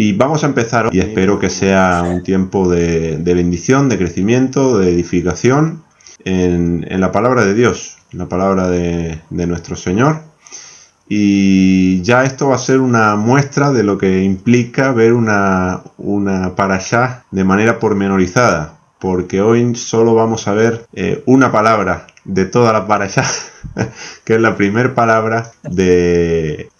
Y vamos a empezar hoy, y espero que sea un tiempo de bendición, de crecimiento, de edificación en la palabra de Dios, en la palabra de nuestro Señor. Y ya esto va a ser una muestra de lo que implica ver una parashá de manera pormenorizada, porque hoy solo vamos a ver una palabra de toda la parashá, que es la primera palabra de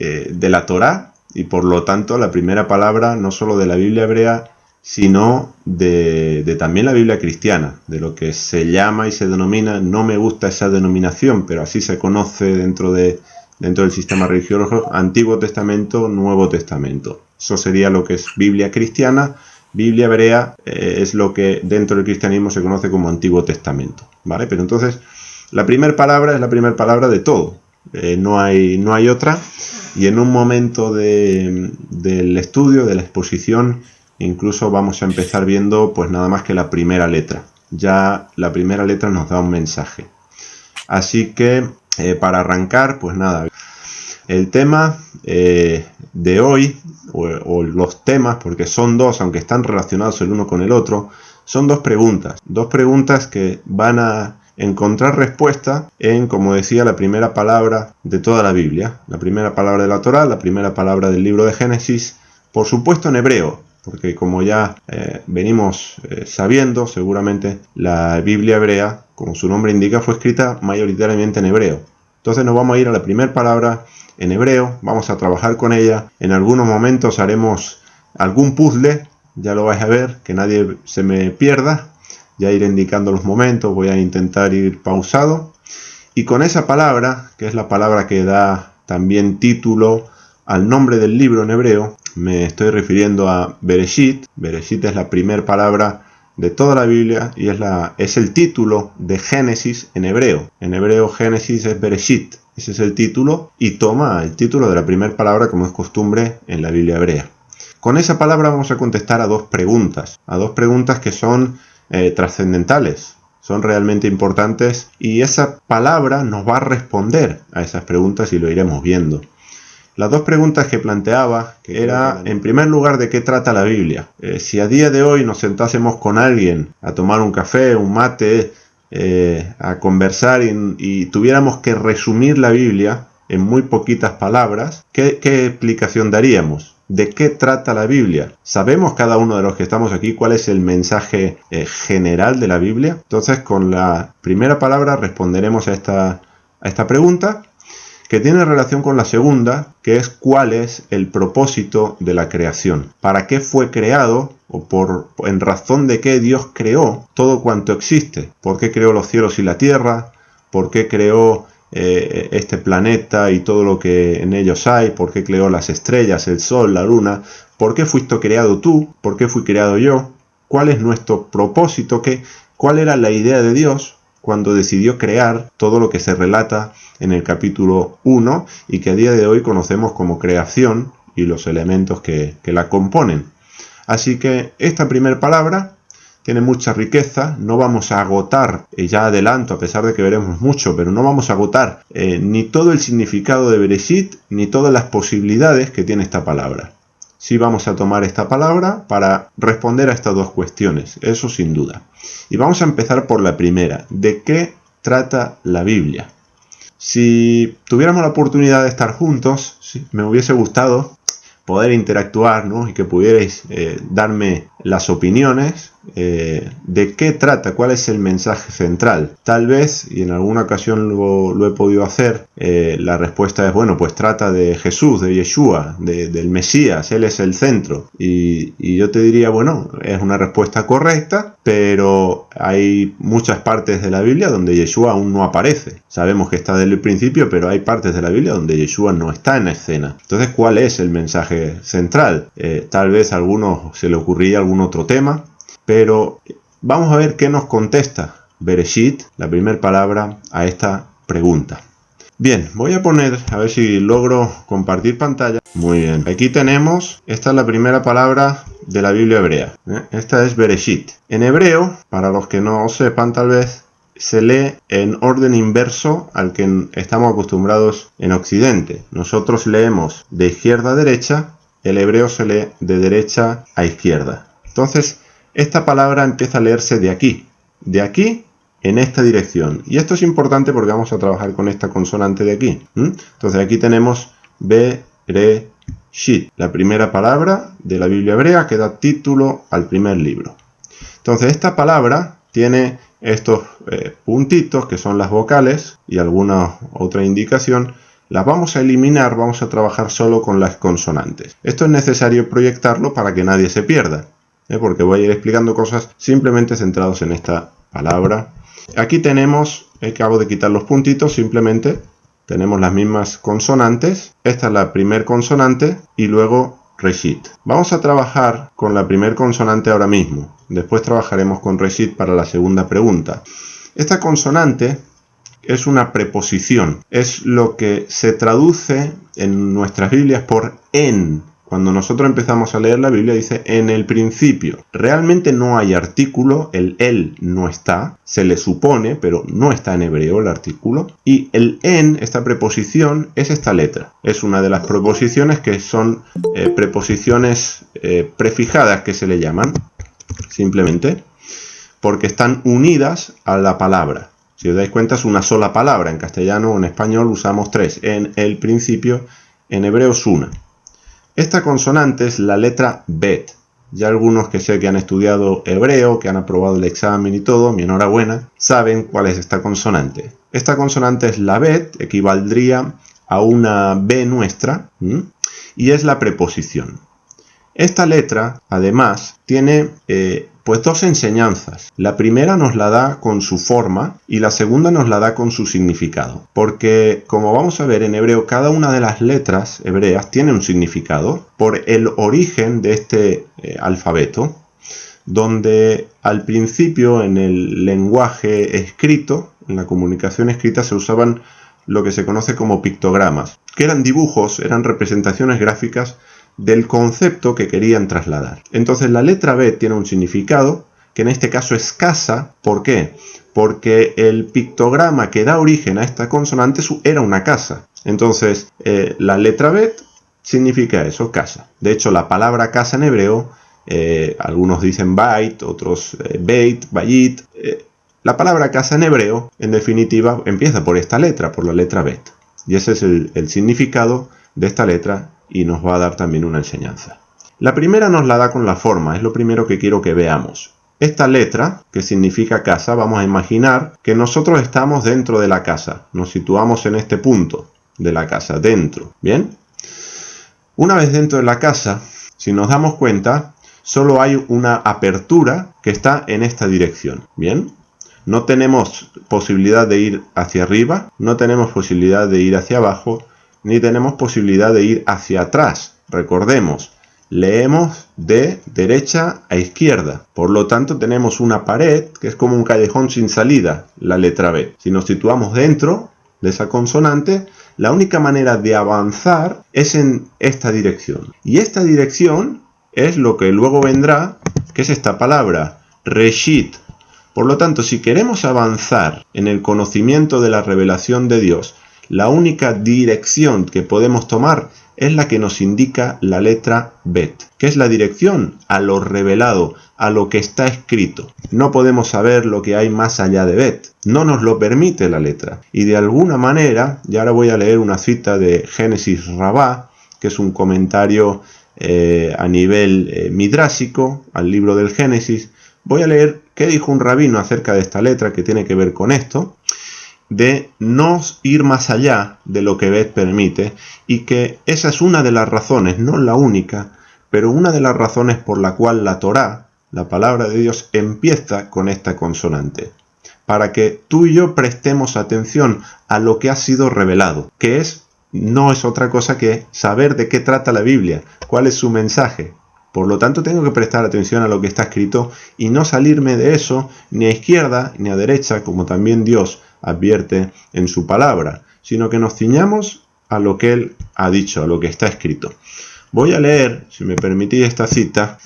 la Torá, y por lo tanto la primera palabra no solo de la Biblia hebrea, sino de también la Biblia cristiana, de lo que se llama y se denomina, no me gusta esa denominación, pero así se conoce dentro del sistema religioso, Antiguo Testamento, Nuevo Testamento. Eso sería lo que es Biblia cristiana. Biblia hebrea es lo que dentro del cristianismo se conoce como Antiguo Testamento, ¿vale? Pero entonces la primera palabra es la primera palabra de todo, no hay otra. Y en un momento del estudio, de la exposición, incluso vamos a empezar viendo pues nada más que la primera letra. Ya la primera letra nos da un mensaje. Así que para arrancar, pues nada, el tema de hoy, o los temas, porque son dos, aunque están relacionados el uno con el otro, son dos preguntas que van a encontrar respuesta en, como decía, la primera palabra de toda la Biblia, la primera palabra de la Torá, la primera palabra del libro de Génesis, por supuesto en hebreo, porque como ya venimos sabiendo, seguramente la Biblia hebrea, como su nombre indica, fue escrita mayoritariamente en hebreo. Entonces nos vamos a ir a la primera palabra en hebreo, vamos a trabajar con ella, en algunos momentos haremos algún puzzle, ya lo vais a ver, que nadie se me pierda. Ya iré indicando los momentos, voy a intentar ir pausado. Y con esa palabra, que es la palabra que da también título al nombre del libro en hebreo, me estoy refiriendo a Bereshit. Bereshit es la primera palabra de toda la Biblia y es el título de Génesis en hebreo. En hebreo Génesis es Bereshit. Ese es el título y toma el título de la primera palabra como es costumbre en la Biblia hebrea. Con esa palabra vamos a contestar a dos preguntas que son trascendentales, son realmente importantes y esa palabra nos va a responder a esas preguntas y lo iremos viendo. Las dos preguntas que planteaba, que era en primer lugar de qué trata la Biblia. Si a día de hoy nos sentásemos con alguien a tomar un café, un mate, a conversar y tuviéramos que resumir la Biblia en muy poquitas palabras, ¿qué explicación daríamos? ¿De qué trata la Biblia? ¿Sabemos cada uno de los que estamos aquí cuál es el mensaje general de la Biblia? Entonces, con la primera palabra responderemos a esta pregunta, que tiene relación con la segunda, que es cuál es el propósito de la creación. ¿Para qué fue creado o en razón de qué Dios creó todo cuanto existe? ¿Por qué creó los cielos y la tierra? ¿Por qué creó este planeta y todo lo que en ellos hay? ¿Por qué creó las estrellas, el sol, la luna? ¿Por qué fuiste creado tú? ¿Por qué fui creado yo? ¿Cuál es nuestro propósito? ¿Cuál era la idea de Dios cuando decidió crear todo lo que se relata en el capítulo 1 y que a día de hoy conocemos como creación y los elementos que la componen? Así que esta primera palabra tiene mucha riqueza, no vamos a agotar, ya adelanto, a pesar de que veremos mucho, pero no vamos a agotar ni todo el significado de Bereshit, ni todas las posibilidades que tiene esta palabra. Sí vamos a tomar esta palabra para responder a estas dos cuestiones, eso sin duda. Y vamos a empezar por la primera, ¿de qué trata la Biblia? Si tuviéramos la oportunidad de estar juntos, sí, me hubiese gustado poder interactuar, ¿no? Y que pudierais darme las opiniones de qué trata, cuál es el mensaje central. Tal vez, y en alguna ocasión lo he podido hacer, la respuesta es, bueno, pues trata de Jesús, de Yeshua, del Mesías, Él es el centro. Y yo te diría, bueno, es una respuesta correcta, pero hay muchas partes de la Biblia donde Yeshua aún no aparece. Sabemos que está desde el principio, pero hay partes de la Biblia donde Yeshua no está en la escena. Entonces, ¿cuál es el mensaje central? Tal vez a algunos se le ocurría algún otro tema, pero vamos a ver qué nos contesta Bereshit, la primera palabra, a esta pregunta. Bien, voy a poner, a ver si logro compartir pantalla. Muy bien, aquí tenemos, esta es la primera palabra de la Biblia hebrea. Esta es Bereshit. En hebreo, para los que no sepan tal vez, se lee en orden inverso al que estamos acostumbrados en Occidente. Nosotros leemos de izquierda a derecha, el hebreo se lee de derecha a izquierda. Entonces, esta palabra empieza a leerse de aquí en esta dirección. Y esto es importante porque vamos a trabajar con esta consonante de aquí. Entonces aquí tenemos Bereshit, la primera palabra de la Biblia hebrea que da título al primer libro. Entonces esta palabra tiene estos puntitos que son las vocales y alguna otra indicación. Las vamos a eliminar, vamos a trabajar solo con las consonantes. Esto es necesario proyectarlo para que nadie se pierda, porque voy a ir explicando cosas simplemente centrados en esta palabra. Aquí tenemos, acabo de quitar los puntitos, simplemente tenemos las mismas consonantes. Esta es la primer consonante y luego Reshit. Vamos a trabajar con la primer consonante ahora mismo. Después trabajaremos con Reshit para la segunda pregunta. Esta consonante es una preposición. Es lo que se traduce en nuestras Biblias por en. Cuando nosotros empezamos a leer la Biblia dice en el principio. Realmente no hay artículo, el no está, se le supone, pero no está en hebreo el artículo. Y el en, esta preposición, es esta letra. Es una de las preposiciones que son preposiciones prefijadas que se le llaman, simplemente, porque están unidas a la palabra. Si os dais cuenta es una sola palabra. En castellano o en español usamos tres. En el principio, en hebreo es una. Esta consonante es la letra Bet. Ya algunos que sé que han estudiado hebreo, que han aprobado el examen y todo, mi enhorabuena, saben cuál es esta consonante. Esta consonante es la Bet, equivaldría a una B nuestra, y es la preposición. Esta letra, además, tiene pues dos enseñanzas. La primera nos la da con su forma y la segunda nos la da con su significado. Porque, como vamos a ver en hebreo, cada una de las letras hebreas tiene un significado por el origen de este alfabeto, donde al principio en el lenguaje escrito, en la comunicación escrita, se usaban lo que se conoce como pictogramas, que eran dibujos, eran representaciones gráficas del concepto que querían trasladar. Entonces la letra B tiene un significado que en este caso es casa. ¿Por qué? Porque el pictograma que da origen a esta consonante era una casa. Entonces la letra B significa eso, casa. De hecho la palabra casa en hebreo, algunos dicen bait, otros beit, bayit. La palabra casa en hebreo en definitiva empieza por esta letra, por la letra Bet. Y ese es el significado de esta letra y nos va a dar también una enseñanza. La primera nos la da con la forma, es lo primero que quiero que veamos. Esta letra, que significa casa, vamos a imaginar que nosotros estamos dentro de la casa. Nos situamos en este punto de la casa, dentro. ¿Bien? Una vez dentro de la casa, si nos damos cuenta, solo hay una apertura que está en esta dirección. ¿Bien? No tenemos posibilidad de ir hacia arriba, no tenemos posibilidad de ir hacia abajo, ni tenemos posibilidad de ir hacia atrás. Recordemos, leemos de derecha a izquierda. Por lo tanto, tenemos una pared que es como un callejón sin salida, la letra B. Si nos situamos dentro de esa consonante, la única manera de avanzar es en esta dirección. Y esta dirección es lo que luego vendrá, que es esta palabra, Reshit. Por lo tanto, si queremos avanzar en el conocimiento de la revelación de Dios, la única dirección que podemos tomar es la que nos indica la letra Bet, que es la dirección a lo revelado, a lo que está escrito. No podemos saber lo que hay más allá de Bet, no nos lo permite la letra. Y de alguna manera, y ahora voy a leer una cita de Génesis Rabá, que es un comentario a nivel midrásico al libro del Génesis. Voy a leer qué dijo un rabino acerca de esta letra que tiene que ver con esto, de no ir más allá de lo que Bet permite, y que esa es una de las razones, no la única, pero una de las razones por la cual la Torá, la palabra de Dios, empieza con esta consonante, para que tú y yo prestemos atención a lo que ha sido revelado, que no es otra cosa que saber de qué trata la Biblia, cuál es su mensaje. Por lo tanto, tengo que prestar atención a lo que está escrito y no salirme de eso ni a izquierda ni a derecha, como también Dios advierte en su palabra, sino que nos ciñamos a lo que Él ha dicho, a lo que está escrito. Voy a leer, si me permitís, esta cita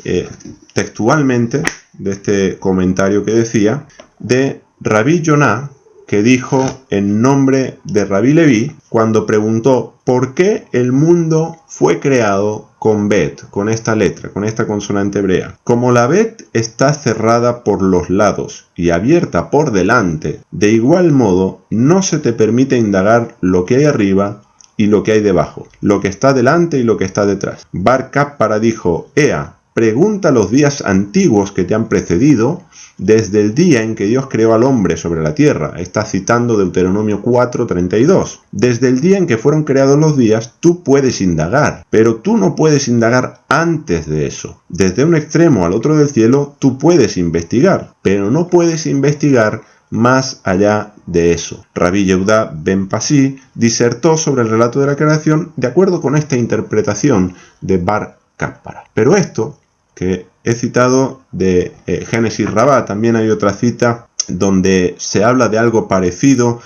textualmente de este comentario que decía, de Rabí Yonah, que dijo en nombre de Rabí Leví cuando preguntó por qué el mundo fue creado con Bet, con esta letra, con esta consonante hebrea. Como la Bet está cerrada por los lados y abierta por delante, de igual modo no se te permite indagar lo que hay arriba y lo que hay debajo, lo que está delante y lo que está detrás. Bar Kappara dijo, Ea, pregunta los días antiguos que te han precedido, desde el día en que Dios creó al hombre sobre la tierra. Está citando Deuteronomio 4:32. Desde el día en que fueron creados los días, tú puedes indagar, pero tú no puedes indagar antes de eso. Desde un extremo al otro del cielo, tú puedes investigar, pero no puedes investigar más allá de eso. Rabí Yehuda ben Pasi disertó sobre el relato de la creación de acuerdo con esta interpretación de Bar Kappara. Pero esto que he citado de Génesis Rabá, también hay otra cita donde se habla de algo parecido,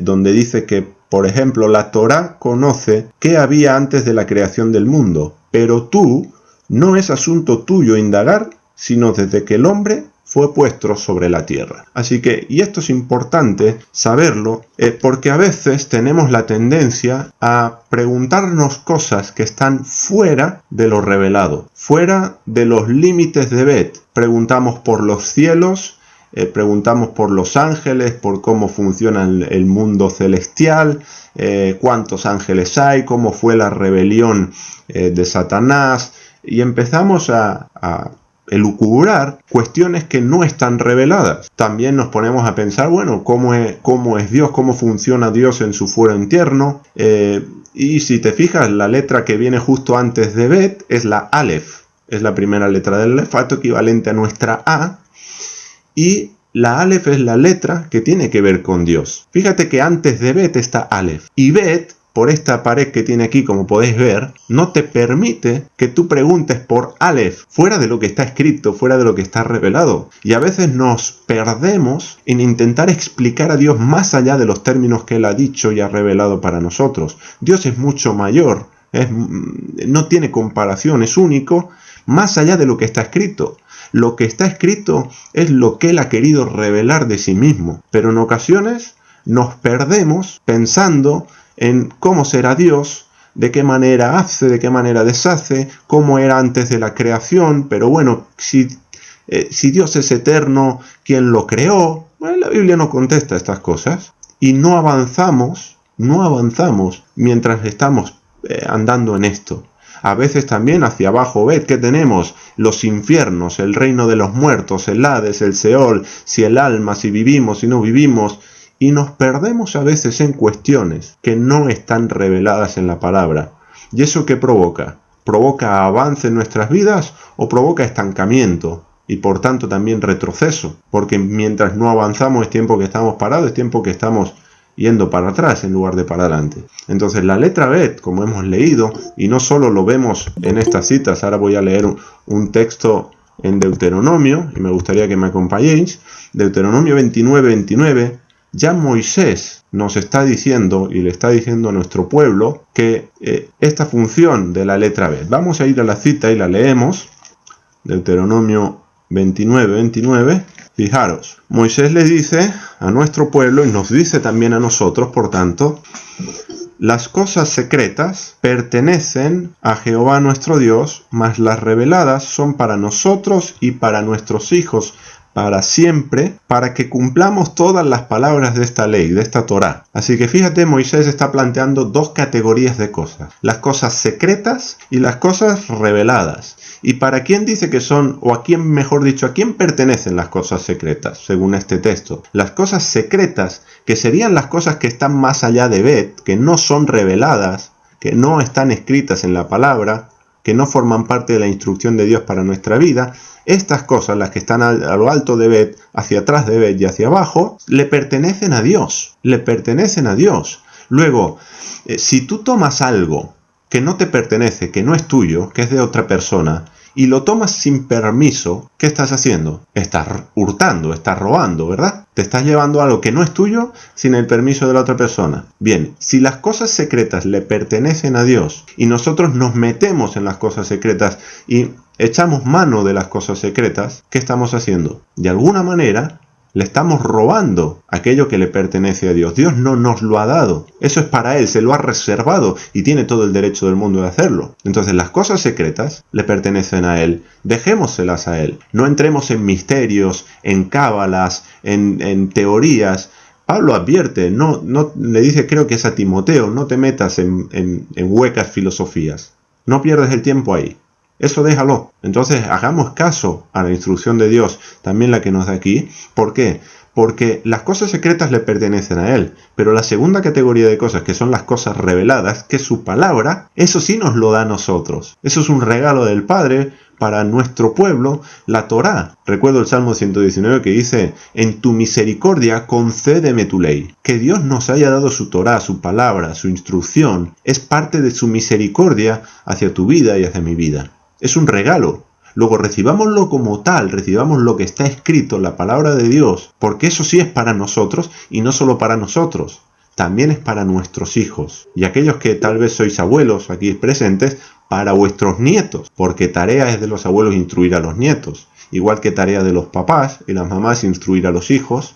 donde dice que, por ejemplo, la Torá conoce qué había antes de la creación del mundo, pero tú, no es asunto tuyo indagar, sino desde que el hombre fue puesto sobre la tierra. Así que, y esto es importante saberlo, porque a veces tenemos la tendencia a preguntarnos cosas que están fuera de lo revelado, fuera de los límites de Bet. Preguntamos por los cielos, preguntamos por los ángeles, por cómo funciona el mundo celestial, cuántos ángeles hay, cómo fue la rebelión de Satanás, y empezamos a elucubrar cuestiones que no están reveladas. También nos ponemos a pensar, bueno, ¿cómo es Dios? ¿Cómo funciona Dios en su fuero interno? Y si te fijas, la letra que viene justo antes de Bet es la Aleph. Es la primera letra del alefato, equivalente a nuestra A. Y la Aleph es la letra que tiene que ver con Dios. Fíjate que antes de Bet está Aleph. Y Bet, por esta pared que tiene aquí, como podéis ver, no te permite que tú preguntes por Aleph, fuera de lo que está escrito, fuera de lo que está revelado. Y a veces nos perdemos en intentar explicar a Dios más allá de los términos que Él ha dicho y ha revelado para nosotros. Dios es mucho mayor, no tiene comparación, es único, más allá de lo que está escrito. Lo que está escrito es lo que Él ha querido revelar de sí mismo. Pero en ocasiones nos perdemos pensando en cómo será Dios, de qué manera hace, de qué manera deshace, cómo era antes de la creación, pero bueno, si Dios es eterno, ¿quién lo creó? Bueno, la Biblia no contesta estas cosas y no avanzamos mientras estamos andando en esto. A veces también hacia abajo, ved que tenemos los infiernos, el reino de los muertos, el Hades, el Seol, si el alma, si vivimos, si no vivimos. Y nos perdemos a veces en cuestiones que no están reveladas en la palabra. ¿Y eso qué provoca? ¿Provoca avance en nuestras vidas o provoca estancamiento? Y por tanto también retroceso. Porque mientras no avanzamos es tiempo que estamos parados, es tiempo que estamos yendo para atrás en lugar de para adelante. Entonces la letra Bet, como hemos leído, y no solo lo vemos en estas citas, ahora voy a leer un texto en Deuteronomio, y me gustaría que me acompañéis, Deuteronomio 29:29, ya Moisés nos está diciendo, y le está diciendo a nuestro pueblo, que esta función de la letra Bet. Vamos a ir a la cita y la leemos. Deuteronomio 29:29. Fijaros, Moisés le dice a nuestro pueblo, y nos dice también a nosotros, por tanto, las cosas secretas pertenecen a Jehová nuestro Dios, mas las reveladas son para nosotros y para nuestros hijos, para siempre, para que cumplamos todas las palabras de esta ley, de esta Torá. Así que fíjate, Moisés está planteando dos categorías de cosas: las cosas secretas y las cosas reveladas. ¿Y para quién dice que son, o a quién, mejor dicho, a quién pertenecen las cosas secretas, según este texto? Las cosas secretas, que serían las cosas que están más allá de Bet, que no son reveladas, que no están escritas en la palabra, que no forman parte de la instrucción de Dios para nuestra vida. Estas cosas, las que están a lo alto de Bet, hacia atrás de Bet y hacia abajo, le pertenecen a Dios, le pertenecen a Dios. Luego, si tú tomas algo que no te pertenece, que no es tuyo, que es de otra persona, y lo tomas sin permiso, ¿qué estás haciendo? Estás hurtando, estás robando, ¿verdad? Te estás llevando algo que no es tuyo sin el permiso de la otra persona. Bien, si las cosas secretas le pertenecen a Dios y nosotros nos metemos en las cosas secretas y echamos mano de las cosas secretas, ¿qué estamos haciendo? De alguna manera le estamos robando aquello que le pertenece a Dios. Dios no nos lo ha dado. Eso es para Él, se lo ha reservado y tiene todo el derecho del mundo de hacerlo. Entonces las cosas secretas le pertenecen a Él. Dejémoselas a Él. No entremos en misterios, en cábalas, en teorías. Pablo advierte, no le dice, creo que es a Timoteo, no te metas en huecas filosofías. No pierdas el tiempo ahí. Eso déjalo. Entonces hagamos caso a la instrucción de Dios, también la que nos da aquí. ¿Por qué? Porque las cosas secretas le pertenecen a Él, pero la segunda categoría de cosas, que son las cosas reveladas, que es su palabra, eso sí nos lo da a nosotros. Eso es un regalo del Padre para nuestro pueblo, la Torá. Recuerdo el Salmo 119 que dice, en tu misericordia concédeme tu ley. Que Dios nos haya dado su Torá, su palabra, su instrucción, es parte de su misericordia hacia tu vida y hacia mi vida. Es un regalo. Luego recibámoslo como tal, recibamos lo que está escrito en la palabra de Dios, porque eso sí es para nosotros y no solo para nosotros, también es para nuestros hijos. Y aquellos que tal vez sois abuelos aquí presentes, para vuestros nietos, porque tarea es de los abuelos instruir a los nietos, igual que tarea de los papás y las mamás instruir a los hijos.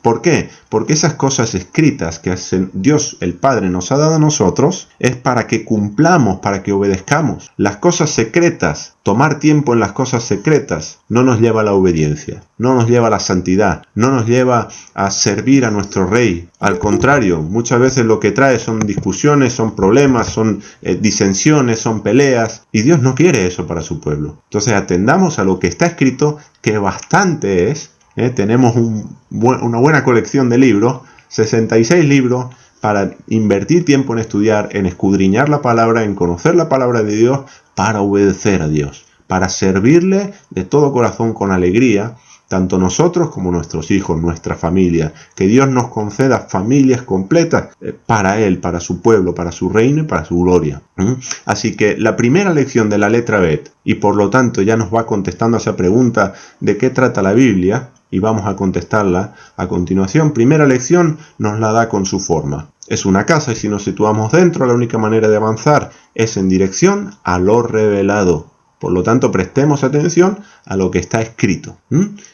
¿Por qué? Porque esas cosas escritas que Dios el Padre nos ha dado a nosotros es para que cumplamos, para que obedezcamos. Las cosas secretas, tomar tiempo en las cosas secretas, no nos lleva a la obediencia, no nos lleva a la santidad, no nos lleva a servir a nuestro Rey. Al contrario, muchas veces lo que trae son discusiones, son problemas, son disensiones, son peleas, y Dios no quiere eso para su pueblo. Entonces atendamos a lo que está escrito, que bastante es. Tenemos una buena colección de libros, 66 libros, para invertir tiempo en estudiar, en escudriñar la palabra, en conocer la palabra de Dios, para obedecer a Dios, para servirle de todo corazón con alegría, tanto nosotros como nuestros hijos, nuestra familia. Que Dios nos conceda familias completas para Él, para su pueblo, para su reino y para su gloria. Así que la primera lección de la letra Bet, y por lo tanto ya nos va contestando a esa pregunta de qué trata la Biblia, y vamos a contestarla a continuación. Primera lección nos la da con su forma. Es una casa y si nos situamos dentro, la única manera de avanzar es en dirección a lo revelado. Por lo tanto, prestemos atención a lo que está escrito.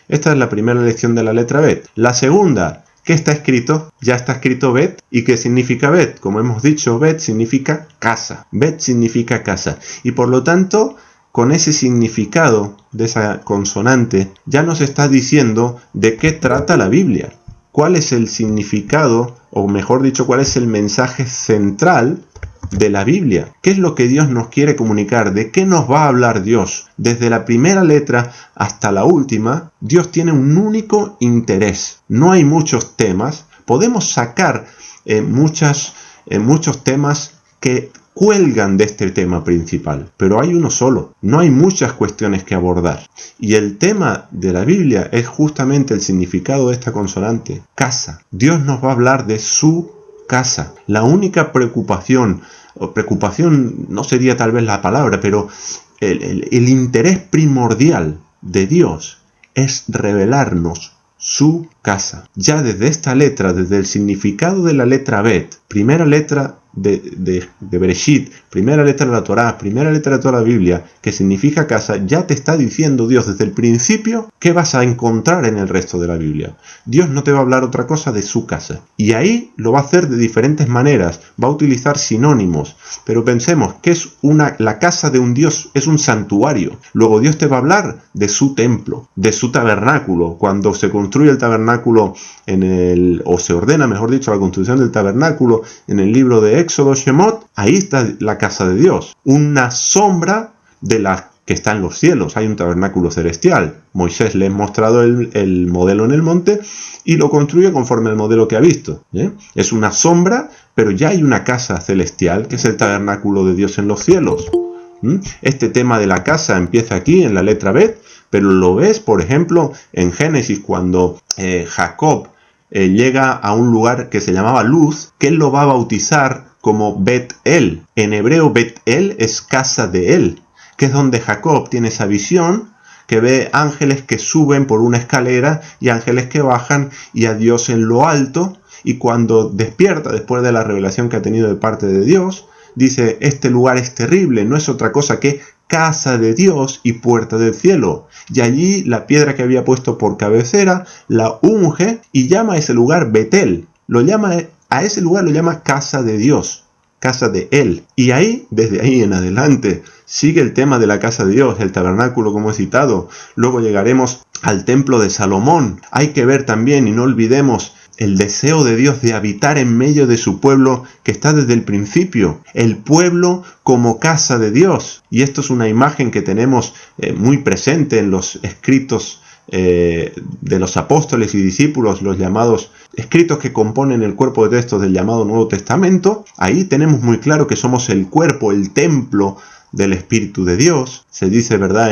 Esta es la primera lección de la letra Bet. La segunda, ¿qué está escrito? Ya está escrito Bet. ¿Y qué significa Bet? Como hemos dicho, Bet significa casa. Bet significa casa. Y por lo tanto, con ese significado de esa consonante, ya nos está diciendo de qué trata la Biblia. ¿Cuál es el significado, o mejor dicho, cuál es el mensaje central de la Biblia? ¿Qué es lo que Dios nos quiere comunicar? ¿De qué nos va a hablar Dios? Desde la primera letra hasta la última, Dios tiene un único interés. No hay muchos temas. Podemos sacar muchos temas que cuelgan de este tema principal, pero hay uno solo. No hay muchas cuestiones que abordar. Y el tema de la Biblia es justamente el significado de esta consonante, casa. Dios nos va a hablar de su casa. La única preocupación, o preocupación no sería tal vez la palabra, pero el interés primordial de Dios es revelarnos su casa. Ya desde esta letra, desde el significado de la letra Bet, primera letra de Bereshit, primera letra de la Torá, primera letra de toda la Biblia, que significa casa, ya te está diciendo Dios desde el principio qué vas a encontrar en el resto de la Biblia. Dios no te va a hablar otra cosa de su casa. Y ahí lo va a hacer de diferentes maneras, va a utilizar sinónimos, pero pensemos que es la casa de un Dios, es un santuario. Luego Dios te va a hablar de su templo, de su tabernáculo. Cuando se construye el tabernáculo o se ordena, mejor dicho, la construcción del tabernáculo en el libro de Éxodo, Shemot, ahí está la casa de Dios, una sombra de la que está en los cielos. Hay un tabernáculo celestial. Moisés le ha mostrado el modelo en el monte y lo construye conforme al modelo que ha visto. Es una sombra, pero ya hay una casa celestial que es el tabernáculo de Dios en los cielos. Este tema de la casa empieza aquí en la letra Bet, pero lo ves, por ejemplo, en Génesis cuando Jacob llega a un lugar que se llamaba Luz, que él lo va a bautizar como Bet-El. En hebreo Bet-El es casa de él, que es donde Jacob tiene esa visión que ve ángeles que suben por una escalera y ángeles que bajan y a Dios en lo alto, y cuando despierta después de la revelación que ha tenido de parte de Dios, dice: este lugar es terrible, no es otra cosa que casa de Dios y puerta del cielo. Y allí la piedra que había puesto por cabecera la unge y llama a ese lugar Betel. A ese lugar lo llama casa de Dios, casa de Él. Y ahí, desde ahí en adelante, sigue el tema de la casa de Dios, el tabernáculo como he citado. Luego llegaremos al templo de Salomón. Hay que ver también, y no olvidemos, el deseo de Dios de habitar en medio de su pueblo que está desde el principio, el pueblo como casa de Dios. Y esto es una imagen que tenemos muy presente en los escritos de los apóstoles y discípulos, los llamados escritos que componen el cuerpo de textos del llamado Nuevo Testamento. Ahí tenemos muy claro que somos el cuerpo, el templo del Espíritu de Dios. Se dice, ¿verdad?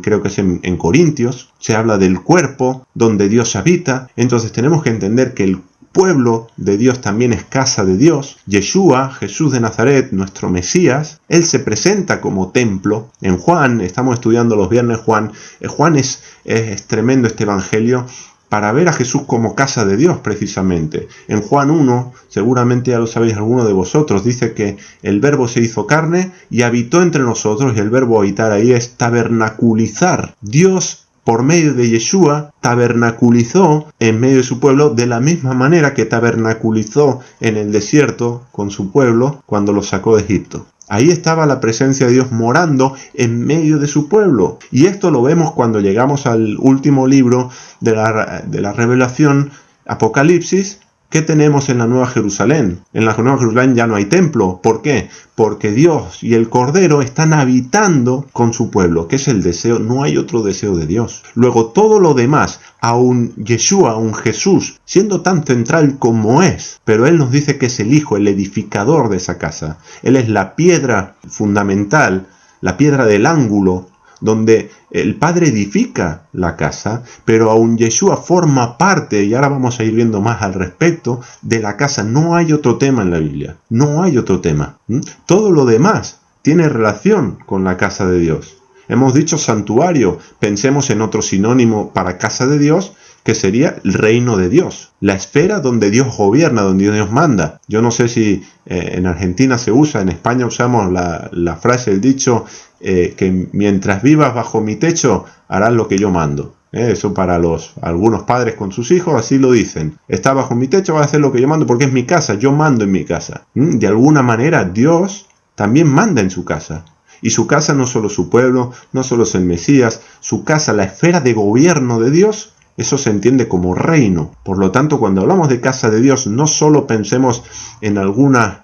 Creo que es en Corintios, se habla del cuerpo donde Dios habita. Entonces tenemos que entender que el pueblo de Dios también es casa de Dios. Yeshua, Jesús de Nazaret, nuestro Mesías, Él se presenta como templo. En Juan, estamos estudiando los viernes Juan. Juan es tremendo este evangelio para ver a Jesús como casa de Dios, precisamente. En Juan 1, seguramente ya lo sabéis alguno de vosotros, dice que el verbo se hizo carne y habitó entre nosotros, y el verbo habitar ahí es tabernaculizar. Dios, por medio de Yeshua, tabernaculizó en medio de su pueblo de la misma manera que tabernaculizó en el desierto con su pueblo cuando lo sacó de Egipto. Ahí estaba la presencia de Dios morando en medio de su pueblo. Y esto lo vemos cuando llegamos al último libro de la Revelación, Apocalipsis. ¿Qué tenemos en la Nueva Jerusalén? En la Nueva Jerusalén ya no hay templo. ¿Por qué? Porque Dios y el Cordero están habitando con su pueblo, que es el deseo. No hay otro deseo de Dios. Luego todo lo demás, a un Yeshua, a un Jesús, siendo tan central como es, pero Él nos dice que es el Hijo, el edificador de esa casa. Él es la piedra fundamental, la piedra del ángulo, donde el Padre edifica la casa, pero aún Yeshua forma parte, y ahora vamos a ir viendo más al respecto, de la casa. No hay otro tema en la Biblia, no hay otro tema. Todo lo demás tiene relación con la casa de Dios. Hemos dicho santuario, pensemos en otro sinónimo para casa de Dios, que sería el reino de Dios, la esfera donde Dios gobierna, donde Dios manda. Yo no sé si en Argentina se usa, en España usamos la frase, el dicho, que mientras vivas bajo mi techo harás lo que yo mando. Eso para algunos padres con sus hijos, así lo dicen. Está bajo mi techo, va a hacer lo que yo mando porque es mi casa, yo mando en mi casa. De alguna manera Dios también manda en su casa. Y su casa no solo su pueblo, no solo es el Mesías, su casa, la esfera de gobierno de Dios, eso se entiende como reino. Por lo tanto, cuando hablamos de casa de Dios, no solo pensemos en algunas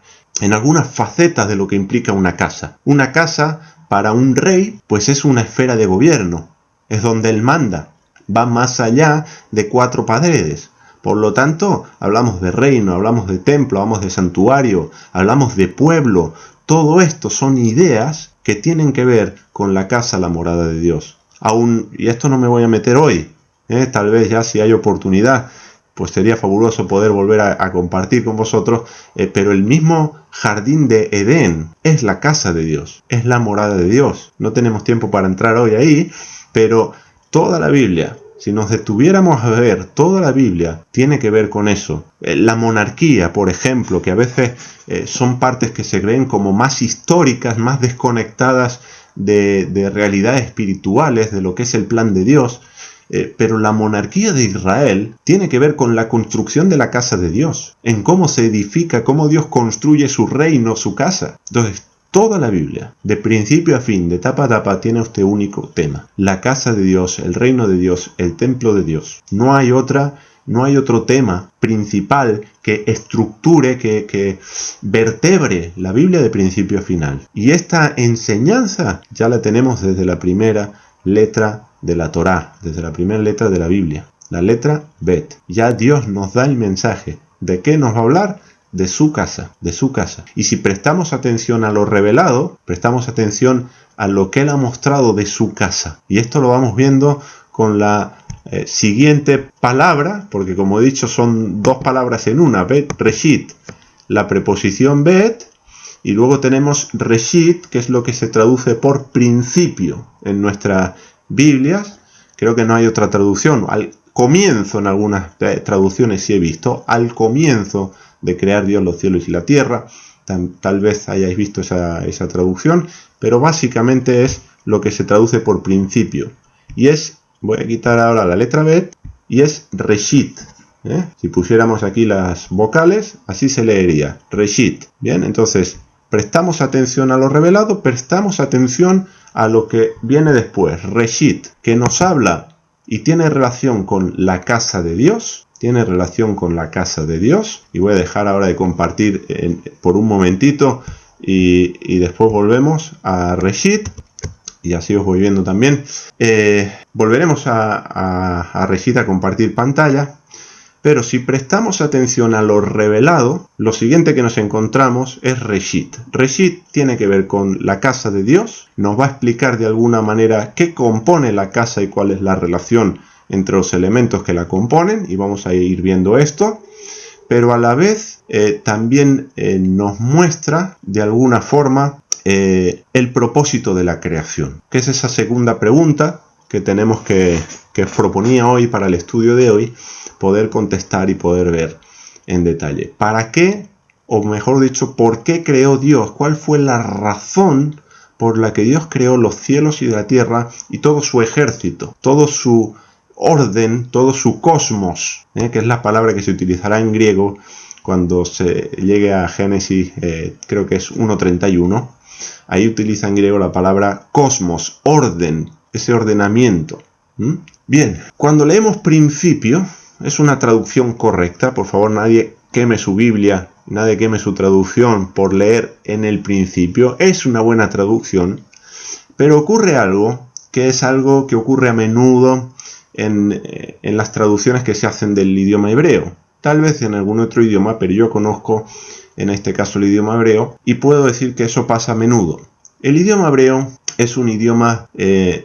facetas de lo que implica una casa. Una casa para un rey, pues es una esfera de gobierno, es donde él manda, va más allá de 4 paredes. Por lo tanto, hablamos de reino, hablamos de templo, hablamos de santuario, hablamos de pueblo. Todo esto son ideas que tienen que ver con la casa, la morada de Dios. Y esto no me voy a meter hoy, tal vez ya si hay oportunidad, pues sería fabuloso poder volver a compartir con vosotros, pero el mismo jardín de Edén es la casa de Dios, es la morada de Dios. No tenemos tiempo para entrar hoy ahí, pero toda la Biblia, si nos detuviéramos a ver, toda la Biblia tiene que ver con eso. La monarquía, por ejemplo, que a veces son partes que se creen como más históricas, más desconectadas de realidades espirituales, de lo que es el plan de Dios. Pero la monarquía de Israel tiene que ver con la construcción de la casa de Dios, en cómo se edifica, cómo Dios construye su reino, su casa. Entonces, toda la Biblia, de principio a fin, de tapa a tapa, tiene este único tema: la casa de Dios, el reino de Dios, el templo de Dios. No hay otro tema principal que estructure, que vertebre la Biblia de principio a final. Y esta enseñanza ya la tenemos desde la primera letra de la Torá, desde la primera letra de la Biblia, la letra Bet. Ya Dios nos da el mensaje. ¿De qué nos va a hablar? De su casa, de su casa. Y si prestamos atención a lo revelado, prestamos atención a lo que Él ha mostrado de su casa. Y esto lo vamos viendo con la siguiente palabra, porque como he dicho son 2 palabras en una, Bet, Reshit, la preposición Bet, y luego tenemos Reshit, que es lo que se traduce por principio en nuestra Biblias, creo que no hay otra traducción. Al comienzo, en algunas traducciones sí he visto, al comienzo de crear Dios los cielos y la tierra. Tal vez hayáis visto esa traducción, pero básicamente es lo que se traduce por principio. Y es, voy a quitar ahora la letra Bet, y es Reshit. Si pusiéramos aquí las vocales, así se leería, Reshit. Bien, entonces prestamos atención a lo revelado, prestamos atención a lo que viene después, Reshit, que nos habla y tiene relación con la casa de Dios. Tiene relación con la casa de Dios. Y voy a dejar ahora de compartir por un momentito y después volvemos a Reshit. Y así os voy viendo también. Volveremos a Reshit a compartir pantalla. Pero si prestamos atención a lo revelado, lo siguiente que nos encontramos es Reshit. Reshit tiene que ver con la casa de Dios. Nos va a explicar de alguna manera qué compone la casa y cuál es la relación entre los elementos que la componen. Y vamos a ir viendo esto. Pero a la vez también nos muestra de alguna forma el propósito de la creación. Que es esa segunda pregunta que tenemos que proponía hoy para el estudio de hoy, poder contestar y poder ver en detalle. ¿Para qué? O mejor dicho, ¿por qué creó Dios? ¿Cuál fue la razón por la que Dios creó los cielos y la tierra y todo su ejército, todo su orden, todo su cosmos, que es la palabra que se utilizará en griego cuando se llegue a Génesis, creo que es 1.31. Ahí utiliza en griego la palabra cosmos, orden, ese ordenamiento. Bien, cuando leemos principio, es una traducción correcta. Por favor, nadie queme su Biblia, nadie queme su traducción por leer en el principio. Es una buena traducción, pero ocurre algo que es algo que ocurre a menudo en las traducciones que se hacen del idioma hebreo. Tal vez en algún otro idioma, pero yo conozco en este caso el idioma hebreo y puedo decir que eso pasa a menudo. El idioma hebreo es un idioma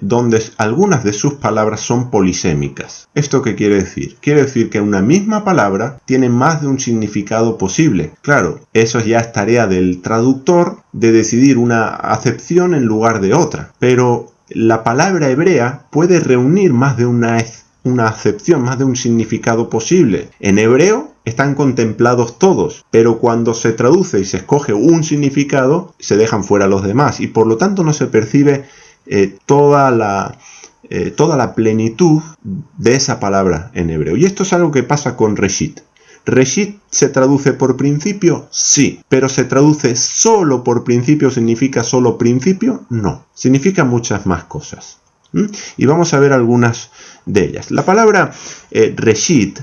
donde algunas de sus palabras son polisémicas. ¿Esto qué quiere decir? Quiere decir que una misma palabra tiene más de un significado posible. Claro, eso ya es tarea del traductor de decidir una acepción en lugar de otra. Pero la palabra hebrea puede reunir más de una acepción, más de un significado posible. En hebreo están contemplados todos, pero cuando se traduce y se escoge un significado, se dejan fuera los demás y por lo tanto no se percibe toda la plenitud de esa palabra en hebreo. Y esto es algo que pasa con Reshit. ¿Reshit se traduce por principio? Sí, pero ¿se traduce solo por principio? ¿Significa solo principio? No, significa muchas más cosas. Y vamos a ver algunas de ellas. La palabra Reshit,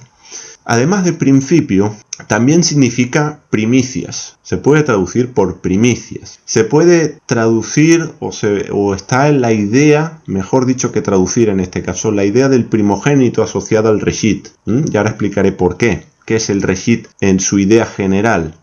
además de principio, también significa primicias. Se puede traducir por primicias. Se puede traducir o está en la idea, mejor dicho que traducir en este caso, la idea del primogénito asociada al Reshit. Y ahora explicaré por qué. ¿Qué es el Reshit en su idea general?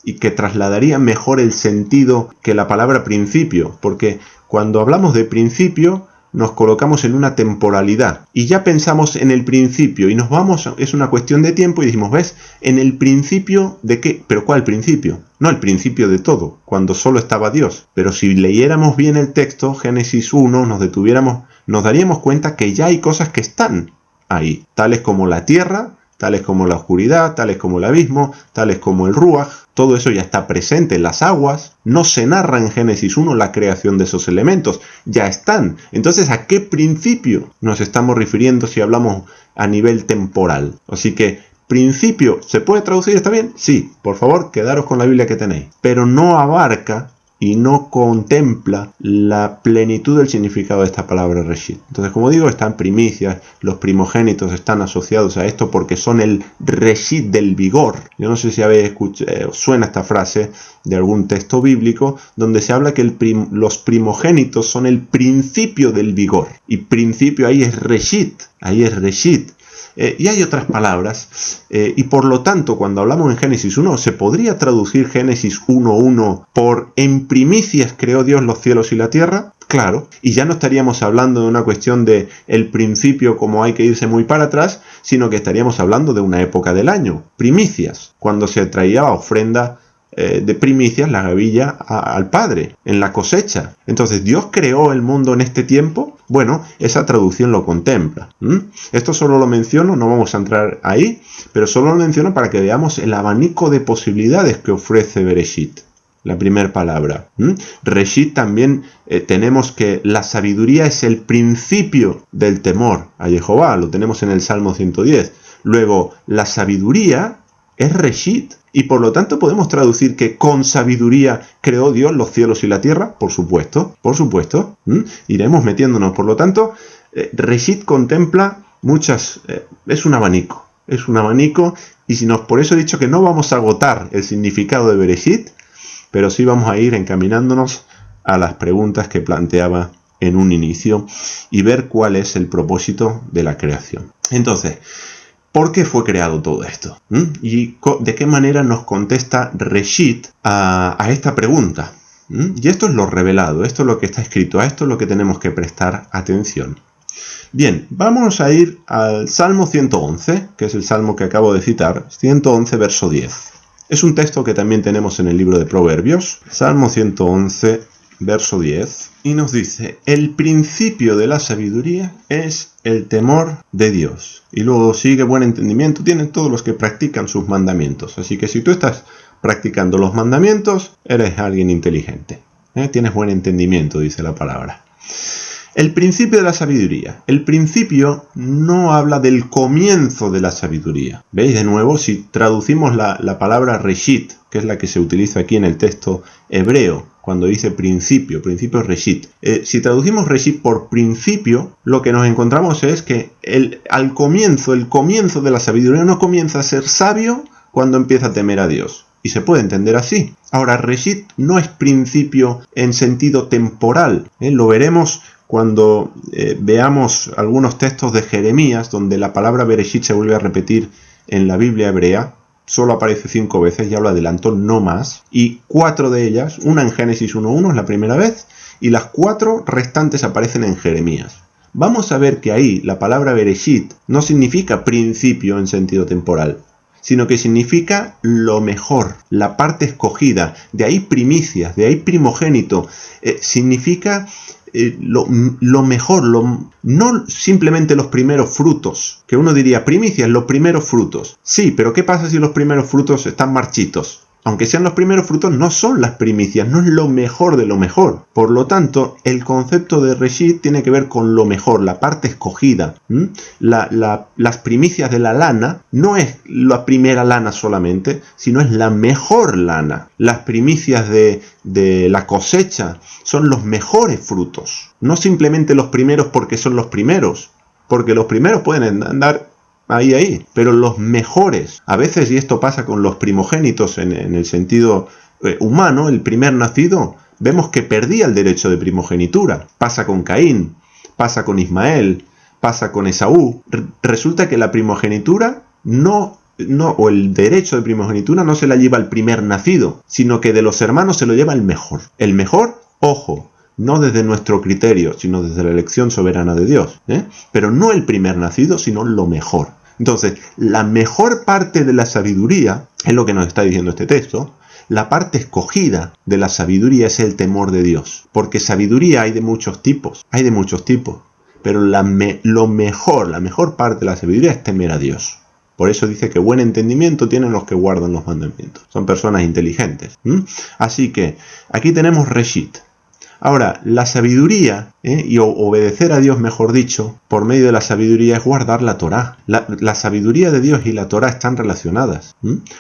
Y que trasladaría mejor el sentido que la palabra principio. Porque cuando hablamos de principio, nos colocamos en una temporalidad y ya pensamos en el principio y nos vamos, es una cuestión de tiempo y decimos, ¿ves? ¿En el principio de qué? ¿Pero cuál principio? No, el principio de todo, cuando solo estaba Dios. Pero si leyéramos bien el texto, Génesis 1, nos daríamos cuenta que ya hay cosas que están ahí, tales como la tierra, tales como la oscuridad, tales como el abismo, tales como el Ruach. Todo eso ya está presente en las aguas. No se narra en Génesis 1 la creación de esos elementos. Ya están. Entonces, ¿a qué principio nos estamos refiriendo si hablamos a nivel temporal? Así que, principio, ¿se puede traducir? ¿Está bien? Sí. Por favor, quedaros con la Biblia que tenéis. Pero no abarca y no contempla la plenitud del significado de esta palabra Reshit. Entonces, como digo, están primicias, los primogénitos están asociados a esto porque son el Reshit del vigor. Yo no sé si habéis escuchado, suena esta frase de algún texto bíblico donde se habla que los primogénitos son el principio del vigor. Y principio ahí es Reshit, y hay otras palabras, y por lo tanto, cuando hablamos en Génesis 1, ¿se podría traducir Génesis 1.1 por en primicias creó Dios los cielos y la tierra? Claro, y ya no estaríamos hablando de una cuestión de el principio como hay que irse muy para atrás, sino que estaríamos hablando de una época del año, primicias, cuando se traía la ofrenda de primicias, la gavilla al Padre, en la cosecha. Entonces, ¿Dios creó el mundo en este tiempo? Bueno, esa traducción lo contempla. Esto solo lo menciono, no vamos a entrar ahí, pero solo lo menciono para que veamos el abanico de posibilidades que ofrece Bereshit. La primera palabra. Reshit también tenemos que la sabiduría es el principio del temor a Jehová, lo tenemos en el Salmo 110. Luego, la sabiduría es Reshit, y por lo tanto podemos traducir que con sabiduría creó Dios los cielos y la tierra, por supuesto. Iremos metiéndonos, por lo tanto, Reshit contempla muchas, es un abanico, y por eso he dicho que no vamos a agotar el significado de Bereshit, pero sí vamos a ir encaminándonos a las preguntas que planteaba en un inicio y ver cuál es el propósito de la creación. Entonces, ¿por qué fue creado todo esto? ¿Y de qué manera nos contesta Reshit a esta pregunta? Y esto es lo revelado, esto es lo que está escrito, a esto es lo que tenemos que prestar atención. Bien, vamos a ir al Salmo 111, que es el Salmo que acabo de citar, 111 verso 10. Es un texto que también tenemos en el libro de Proverbios, Salmo 111, verso 10, y nos dice, el principio de la sabiduría es el temor de Dios. Y luego sigue buen entendimiento, tienen todos los que practican sus mandamientos. Así que si tú estás practicando los mandamientos, eres alguien inteligente. Tienes buen entendimiento, dice la palabra. El principio de la sabiduría. El principio no habla del comienzo de la sabiduría. ¿Veis? De nuevo, si traducimos la palabra reshit, que es la que se utiliza aquí en el texto hebreo, cuando dice principio es reshit. Si traducimos reshit por principio, lo que nos encontramos es que el comienzo de la sabiduría no comienza a ser sabio cuando empieza a temer a Dios. Y se puede entender así. Ahora, reshit no es principio en sentido temporal. Lo veremos cuando veamos algunos textos de Jeremías, donde la palabra Bereshit se vuelve a repetir en la Biblia hebrea. Solo aparece 5 veces, ya lo adelanto, no más. Y 4 de ellas, una en Génesis 1.1 es la primera vez, y las 4 restantes aparecen en Jeremías. Vamos a ver que ahí la palabra Bereshit no significa principio en sentido temporal, sino que significa lo mejor, la parte escogida. De ahí primicias, de ahí primogénito. Significa lo mejor, no simplemente los primeros frutos, que uno diría primicias, los primeros frutos. Sí, pero ¿qué pasa si los primeros frutos están marchitos? Aunque sean los primeros frutos, no son las primicias, no es lo mejor de lo mejor. Por lo tanto, el concepto de reshit tiene que ver con lo mejor, la parte escogida. Las primicias de la lana no es la primera lana solamente, sino es la mejor lana. Las primicias de la cosecha son los mejores frutos, no simplemente los primeros porque son los primeros, porque los primeros pueden andar ahí, pero los mejores, a veces, y esto pasa con los primogénitos en el sentido humano, el primer nacido, vemos que perdía el derecho de primogenitura. Pasa con Caín, pasa con Ismael, pasa con Esaú. Resulta que la primogenitura o el derecho de primogenitura no se la lleva el primer nacido, sino que de los hermanos se lo lleva el mejor. El mejor, ojo, no desde nuestro criterio, sino desde la elección soberana de Dios. Pero no el primer nacido, sino lo mejor. Entonces, la mejor parte de la sabiduría, es lo que nos está diciendo este texto, la parte escogida de la sabiduría es el temor de Dios. Porque sabiduría hay de muchos tipos, pero la mejor parte de la sabiduría es temer a Dios. Por eso dice que buen entendimiento tienen los que guardan los mandamientos. Son personas inteligentes. Así que aquí tenemos reshit. Ahora, la sabiduría, y obedecer a Dios, mejor dicho, por medio de la sabiduría es guardar la Torá. La sabiduría de Dios y la Torá están relacionadas.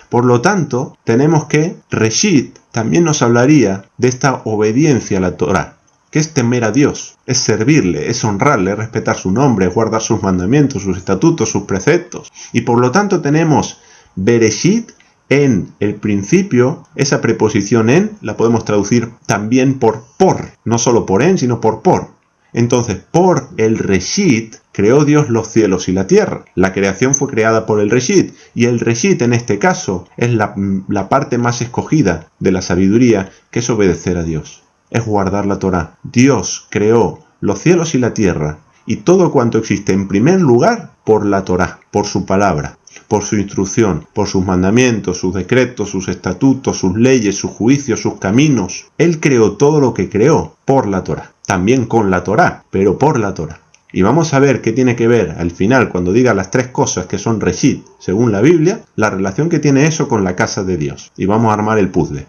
Por lo tanto, tenemos que, reshit también nos hablaría de esta obediencia a la Torá, que es temer a Dios, es servirle, es honrarle, es respetar su nombre, es guardar sus mandamientos, sus estatutos, sus preceptos. Y por lo tanto tenemos Bereshit, en el principio, esa preposición en la podemos traducir también por, no solo por en, sino por. Entonces, por el reshit creó Dios los cielos y la tierra. La creación fue creada por el reshit, y el reshit en este caso es la parte más escogida de la sabiduría, que es obedecer a Dios, es guardar la Torá. Dios creó los cielos y la tierra y todo cuanto existe en primer lugar por la Torá, por su palabra. por su instrucción, por sus mandamientos, sus decretos, sus estatutos, sus leyes, sus juicios, sus caminos. Él creó todo lo que creó por la Torá. También con la Torá, pero por la Torá. Y vamos a ver qué tiene que ver al final, cuando diga las tres cosas que son Reshit, según la Biblia, la relación que tiene eso con la casa de Dios. Y vamos a armar el puzzle.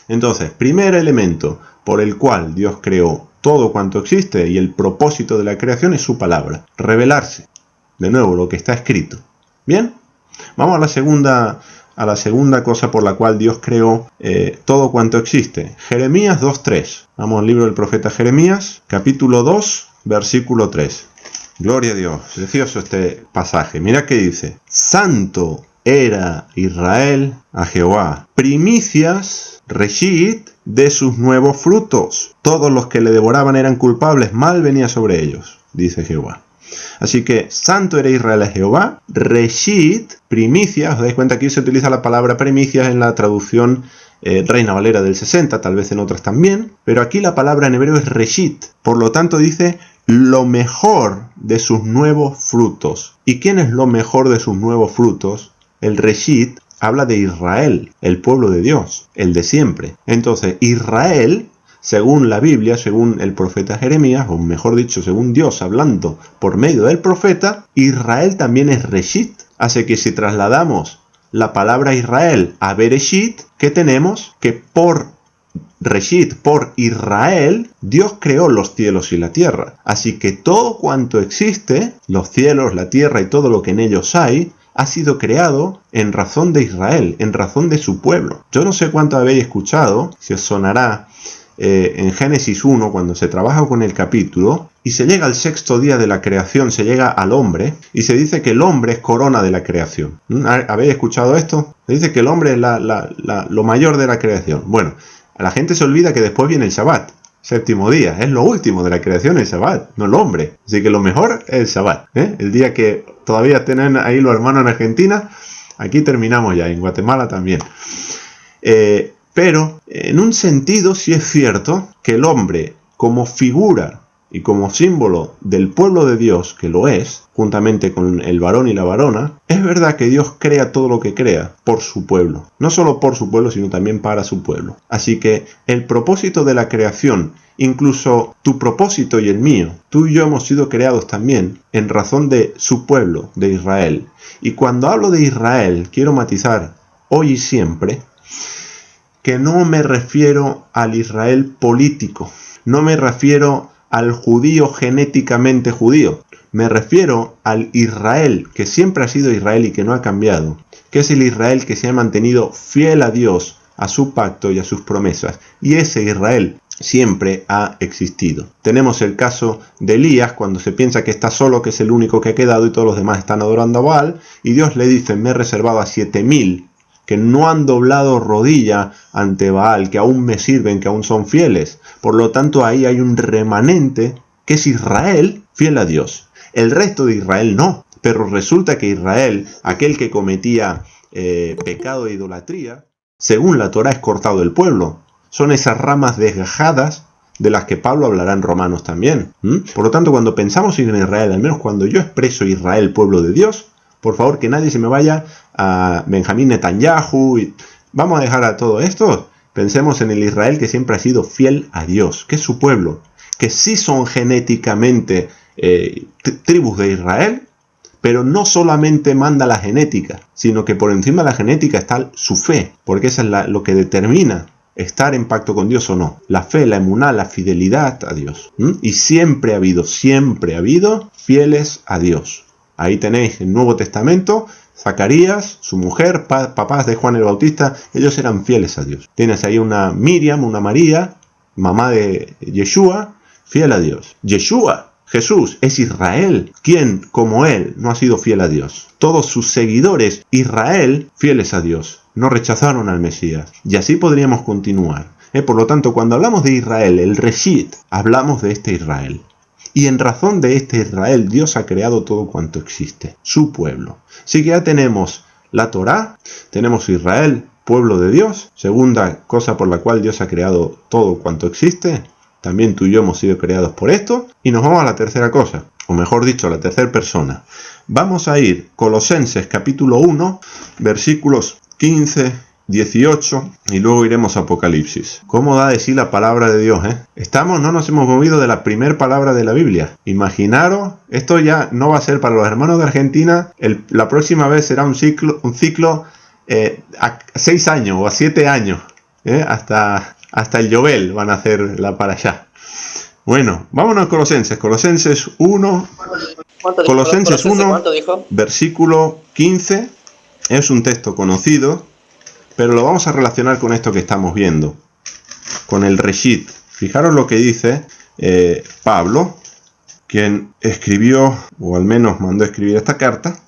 Entonces, primer elemento por el cual Dios creó todo cuanto existe y el propósito de la creación es su palabra, revelarse. De nuevo, lo que está escrito. ¿Bien? Vamos a la segunda cosa por la cual Dios creó todo cuanto existe. Jeremías 2.3. Vamos al libro del profeta Jeremías, capítulo 2, versículo 3. Gloria a Dios. Precioso este pasaje. Mira qué dice. Santo era Israel a Jehová. Primicias, Reshit, de sus nuevos frutos. Todos los que le devoraban eran culpables. Mal venía sobre ellos, dice Jehová. Así que santo era Israel a Jehová, Reshit, primicias, os dais cuenta que aquí se utiliza la palabra primicias en la traducción Reina Valera del 60, tal vez en otras también, pero aquí la palabra en hebreo es Reshit, por lo tanto dice lo mejor de sus nuevos frutos. ¿Y quién es lo mejor de sus nuevos frutos? El Reshit habla de Israel, el pueblo de Dios, el de siempre. Entonces Israel, según la Biblia, según el profeta Jeremías, o mejor dicho, según Dios hablando por medio del profeta, Israel también es Reshit. Así que si trasladamos la palabra Israel a Bereshit, ¿qué tenemos? Que por Reshit, por Israel, Dios creó los cielos y la tierra. Así que todo cuanto existe, los cielos, la tierra y todo lo que en ellos hay, ha sido creado en razón de Israel, en razón de su pueblo. Yo no sé cuánto habéis escuchado, si os sonará, en Génesis 1, cuando se trabaja con el capítulo, y se llega al sexto día de la creación, se llega al hombre, y se dice que el hombre es corona de la creación. ¿Habéis escuchado esto? Se dice que el hombre es lo mayor de la creación. Bueno, a la gente se olvida que después viene el Shabbat, séptimo día, es lo último de la creación, el Shabbat, no el hombre. Así que lo mejor es el Shabbat, el día que todavía tienen ahí los hermanos en Argentina, aquí terminamos ya, en Guatemala también. Pero en un sentido sí es cierto que el hombre, como figura y como símbolo del pueblo de Dios, que lo es, juntamente con el varón y la varona, es verdad que Dios crea todo lo que crea por su pueblo. No solo por su pueblo, sino también para su pueblo. Así que el propósito de la creación, incluso tu propósito y el mío, tú y yo hemos sido creados también en razón de su pueblo, de Israel. Y cuando hablo de Israel, quiero matizar hoy y siempre que no me refiero al Israel político, no me refiero al judío genéticamente judío, me refiero al Israel que siempre ha sido Israel y que no ha cambiado, que es el Israel que se ha mantenido fiel a Dios, a su pacto y a sus promesas, y ese Israel siempre ha existido. Tenemos el caso de Elías, cuando se piensa que está solo, que es el único que ha quedado y todos los demás están adorando a Baal, y Dios le dice, me he reservado a 7.000 que no han doblado rodilla ante Baal, que aún me sirven, que aún son fieles. Por lo tanto, ahí hay un remanente que es Israel fiel a Dios. El resto de Israel no. Pero resulta que Israel, aquel que cometía pecado e idolatría, según la Torá es cortado del pueblo. Son esas ramas desgajadas de las que Pablo hablará en Romanos también. Por lo tanto, cuando pensamos en Israel, al menos cuando yo expreso Israel, pueblo de Dios, por favor, que nadie se me vaya a Benjamín Netanyahu. Vamos a dejar a todo esto. Pensemos en el Israel que siempre ha sido fiel a Dios, que es su pueblo, que sí son genéticamente tribus de Israel, pero no solamente manda la genética, sino que por encima de la genética está su fe, porque eso es lo que determina estar en pacto con Dios o no. La fe, la emuná, la fidelidad a Dios. Y siempre ha habido fieles a Dios. Ahí tenéis el Nuevo Testamento, Zacarías, su mujer, papás de Juan el Bautista, ellos eran fieles a Dios. Tienes ahí una Miriam, una María, mamá de Yeshua, fiel a Dios. Yeshua, Jesús, es Israel, quien, como él, no ha sido fiel a Dios. Todos sus seguidores, Israel, fieles a Dios, no rechazaron al Mesías. Y así podríamos continuar. Por lo tanto, cuando hablamos de Israel, el Reshit, hablamos de este Israel. Y en razón de este Israel, Dios ha creado todo cuanto existe, su pueblo. Así que ya tenemos la Torá, tenemos Israel, pueblo de Dios. Segunda cosa por la cual Dios ha creado todo cuanto existe. También tú y yo hemos sido creados por esto. Y nos vamos a la tercera cosa. o mejor dicho, la tercera persona. Vamos a ir Colosenses capítulo 1, versículos 15, 18 y luego iremos a Apocalipsis. ¿Cómo da de sí la palabra de Dios? No nos hemos movido de la primera palabra de la Biblia. Imaginaros, esto ya no va a ser para los hermanos de Argentina, la próxima vez será un ciclo a 6 años o a 7 años. Hasta el Yobel van a hacer la para allá. Bueno, vámonos a Colosenses 1. Colosenses 1, versículo 15. Es un texto conocido, pero lo vamos a relacionar con esto que estamos viendo, con el Reshit. Fijaros lo que dice Pablo, quien escribió, o al menos mandó escribir esta carta.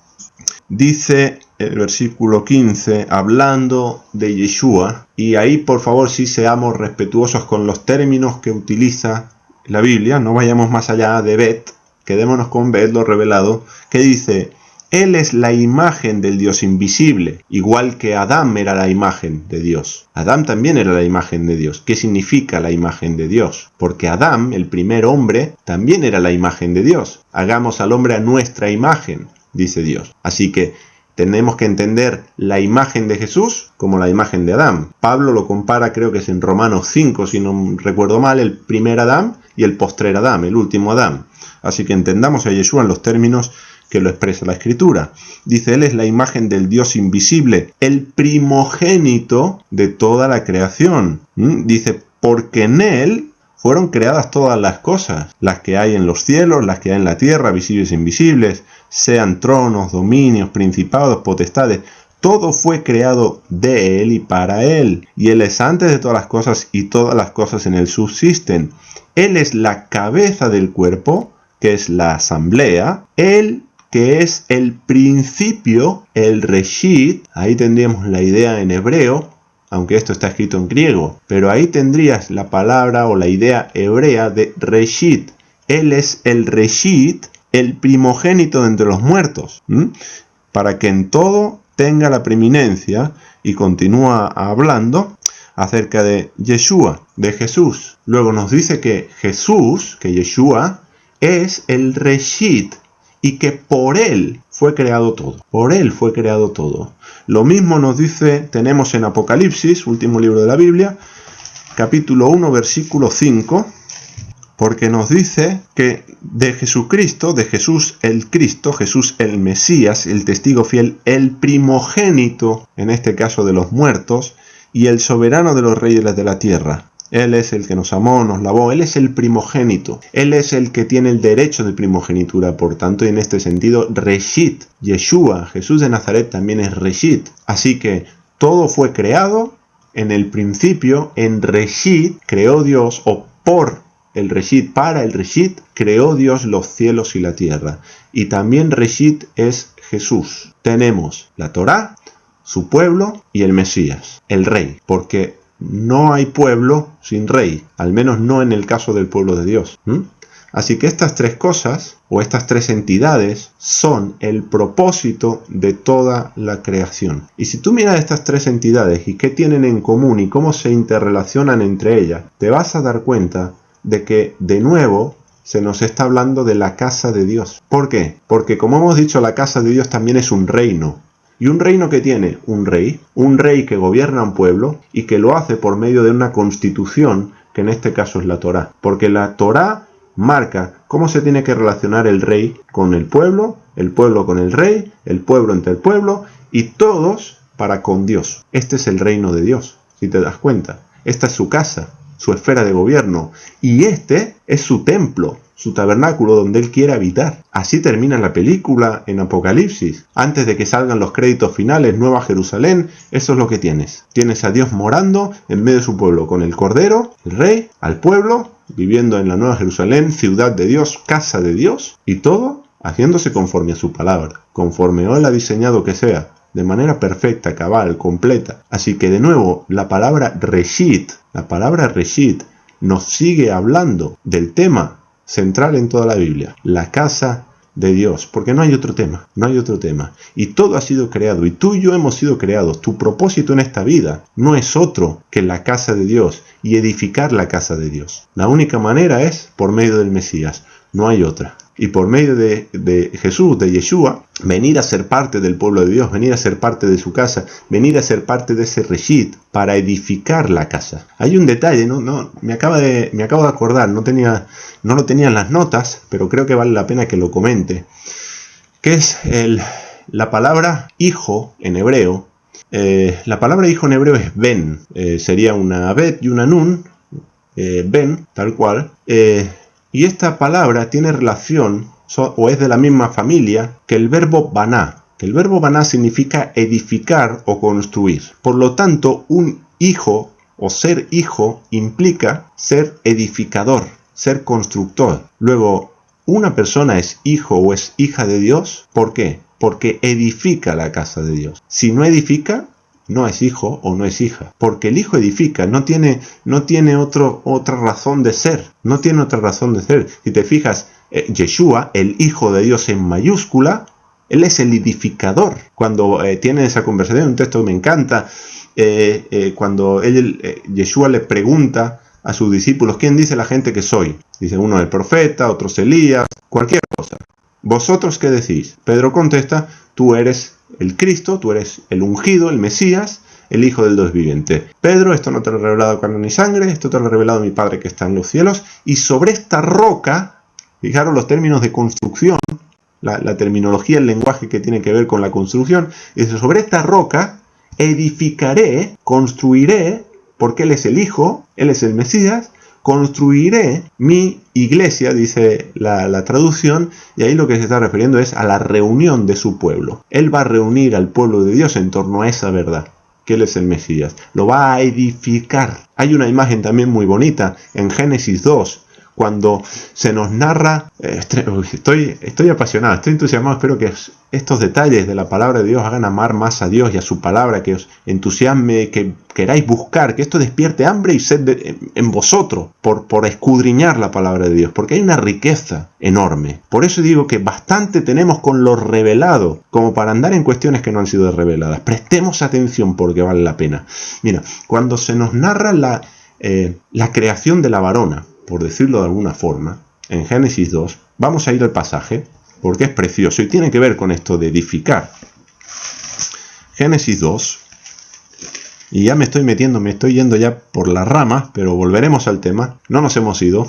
Dice el versículo 15, hablando de Yeshua, y ahí por favor sí seamos respetuosos con los términos que utiliza la Biblia, no vayamos más allá de Bet, quedémonos con Bet, lo revelado, que dice, Él es la imagen del Dios invisible, igual que Adán era la imagen de Dios. Adán también era la imagen de Dios. ¿Qué significa la imagen de Dios? Porque Adán, el primer hombre, también era la imagen de Dios. Hagamos al hombre a nuestra imagen, dice Dios. Así que tenemos que entender la imagen de Jesús como la imagen de Adán. Pablo lo compara, creo que es en Romanos 5, si no recuerdo mal, el primer Adán y el postrer Adán, el último Adán. Así que entendamos a Yeshua en los términos que lo expresa la Escritura. Dice, Él es la imagen del Dios invisible, el primogénito de toda la creación. Dice, porque en Él fueron creadas todas las cosas, las que hay en los cielos, las que hay en la tierra, visibles e invisibles, sean tronos, dominios, principados, potestades. Todo fue creado de Él y para Él. Y Él es antes de todas las cosas y todas las cosas en Él subsisten. Él es la cabeza del cuerpo, que es la asamblea. Él que es el principio, el Reshit. Ahí tendríamos la idea en hebreo, aunque esto está escrito en griego. Pero ahí tendrías la palabra o la idea hebrea de Reshit. Él es el Reshit, el primogénito de entre los muertos, para que en todo tenga la preeminencia, y continúa hablando acerca de Yeshua, de Jesús. Luego nos dice que Jesús, que Yeshua, es el Reshit, y que por Él fue creado todo. Por Él fue creado todo. Lo mismo nos dice, tenemos en Apocalipsis, último libro de la Biblia, capítulo 1, versículo 5, porque nos dice que de Jesucristo, de Jesús el Cristo, Jesús el Mesías, el testigo fiel, el primogénito, en este caso de los muertos, y el soberano de los reyes de la tierra. Él es el que nos amó, nos lavó, Él es el primogénito. Él es el que tiene el derecho de primogenitura, por tanto, y en este sentido, Reshit, Yeshua, Jesús de Nazaret también es Reshit. Así que todo fue creado en el principio, en Reshit, creó Dios, o por el Reshit, para el Reshit, creó Dios los cielos y la tierra. Y también Reshit es Jesús. Tenemos la Torá, su pueblo y el Mesías, el rey, porque no hay pueblo sin rey, al menos no en el caso del pueblo de Dios. Así que estas tres cosas, o estas tres entidades, son el propósito de toda la creación. Y si tú miras estas tres entidades y qué tienen en común y cómo se interrelacionan entre ellas, te vas a dar cuenta de que, de nuevo, se nos está hablando de la casa de Dios. ¿Por qué? Porque, como hemos dicho, la casa de Dios también es un reino. ¿Y un reino que tiene? Un rey que gobierna un pueblo y que lo hace por medio de una constitución, que en este caso es la Torá. Porque la Torá marca cómo se tiene que relacionar el rey con el pueblo con el rey, el pueblo entre el pueblo, y todos para con Dios. Este es el reino de Dios, si te das cuenta. Esta es su casa, su esfera de gobierno, y este es su templo, su tabernáculo donde Él quiere habitar. Así termina la película en Apocalipsis. Antes de que salgan los créditos finales, Nueva Jerusalén, eso es lo que tienes. Tienes a Dios morando en medio de su pueblo, con el Cordero, el Rey, al pueblo, viviendo en la Nueva Jerusalén, ciudad de Dios, casa de Dios, y todo haciéndose conforme a su palabra, conforme Él ha diseñado que sea, de manera perfecta, cabal, completa. Así que de nuevo, la palabra Reshit nos sigue hablando del tema central en toda la Biblia, la casa de Dios, porque no hay otro tema, y todo ha sido creado, y tú y yo hemos sido creados. Tu propósito en esta vida no es otro que la casa de Dios y edificar la casa de Dios. La única manera es por medio del Mesías, no hay otra. y por medio de Jesús, de Yeshua, venir a ser parte del pueblo de Dios, venir a ser parte de su casa, venir a ser parte de ese reshit para edificar la casa. Hay un detalle, me acabo de acordar, no lo tenía en las notas, pero creo que vale la pena que lo comente, que es la palabra hijo en hebreo. La palabra hijo en hebreo es ben, sería una bet y una nun, ben, tal cual, y esta palabra tiene relación, o es de la misma familia, que el verbo baná, que el verbo baná significa edificar o construir. Por lo tanto, un hijo o ser hijo implica ser edificador, ser constructor. Luego, una persona es hijo o es hija de Dios, ¿por qué? Porque edifica la casa de Dios. Si no edifica, no es hijo o no es hija. Porque el hijo edifica, no tiene otra razón de ser. No tiene otra razón de ser. Si te fijas, Yeshua, el Hijo de Dios en mayúscula, él es el edificador. Cuando tiene esa conversación, un texto que me encanta, cuando Yeshua le pregunta a sus discípulos, ¿quién dice la gente que soy? Dice uno el profeta, otros Elías, cualquier cosa. ¿Vosotros qué decís? Pedro contesta, tú eres el Cristo, tú eres el ungido, el Mesías, el Hijo del Dios viviente. Pedro, esto no te lo he revelado carne ni sangre, esto te lo ha revelado mi Padre que está en los cielos, y sobre esta roca, fijaros los términos de construcción, la terminología, el lenguaje que tiene que ver con la construcción, dice, sobre esta roca edificaré, construiré, porque Él es el Hijo, Él es el Mesías, construiré mi iglesia, dice la traducción, y ahí lo que se está refiriendo es a la reunión de su pueblo. Él va a reunir al pueblo de Dios en torno a esa verdad, que Él es el Mesías. Lo va a edificar. Hay una imagen también muy bonita en Génesis 2, cuando se nos narra, estoy apasionado, estoy entusiasmado, espero que estos detalles de la palabra de Dios hagan amar más a Dios y a su palabra, que os entusiasme, que queráis buscar, que esto despierte hambre y sed en vosotros por escudriñar la palabra de Dios, porque hay una riqueza enorme. Por eso digo que bastante tenemos con lo revelado, como para andar en cuestiones que no han sido reveladas. Prestemos atención porque vale la pena. Mira, cuando se nos narra la creación de la varona, por decirlo de alguna forma, en Génesis 2, vamos a ir al pasaje, porque es precioso y tiene que ver con esto de edificar. Génesis 2, y ya me estoy yendo ya por las ramas, pero volveremos al tema, no nos hemos ido,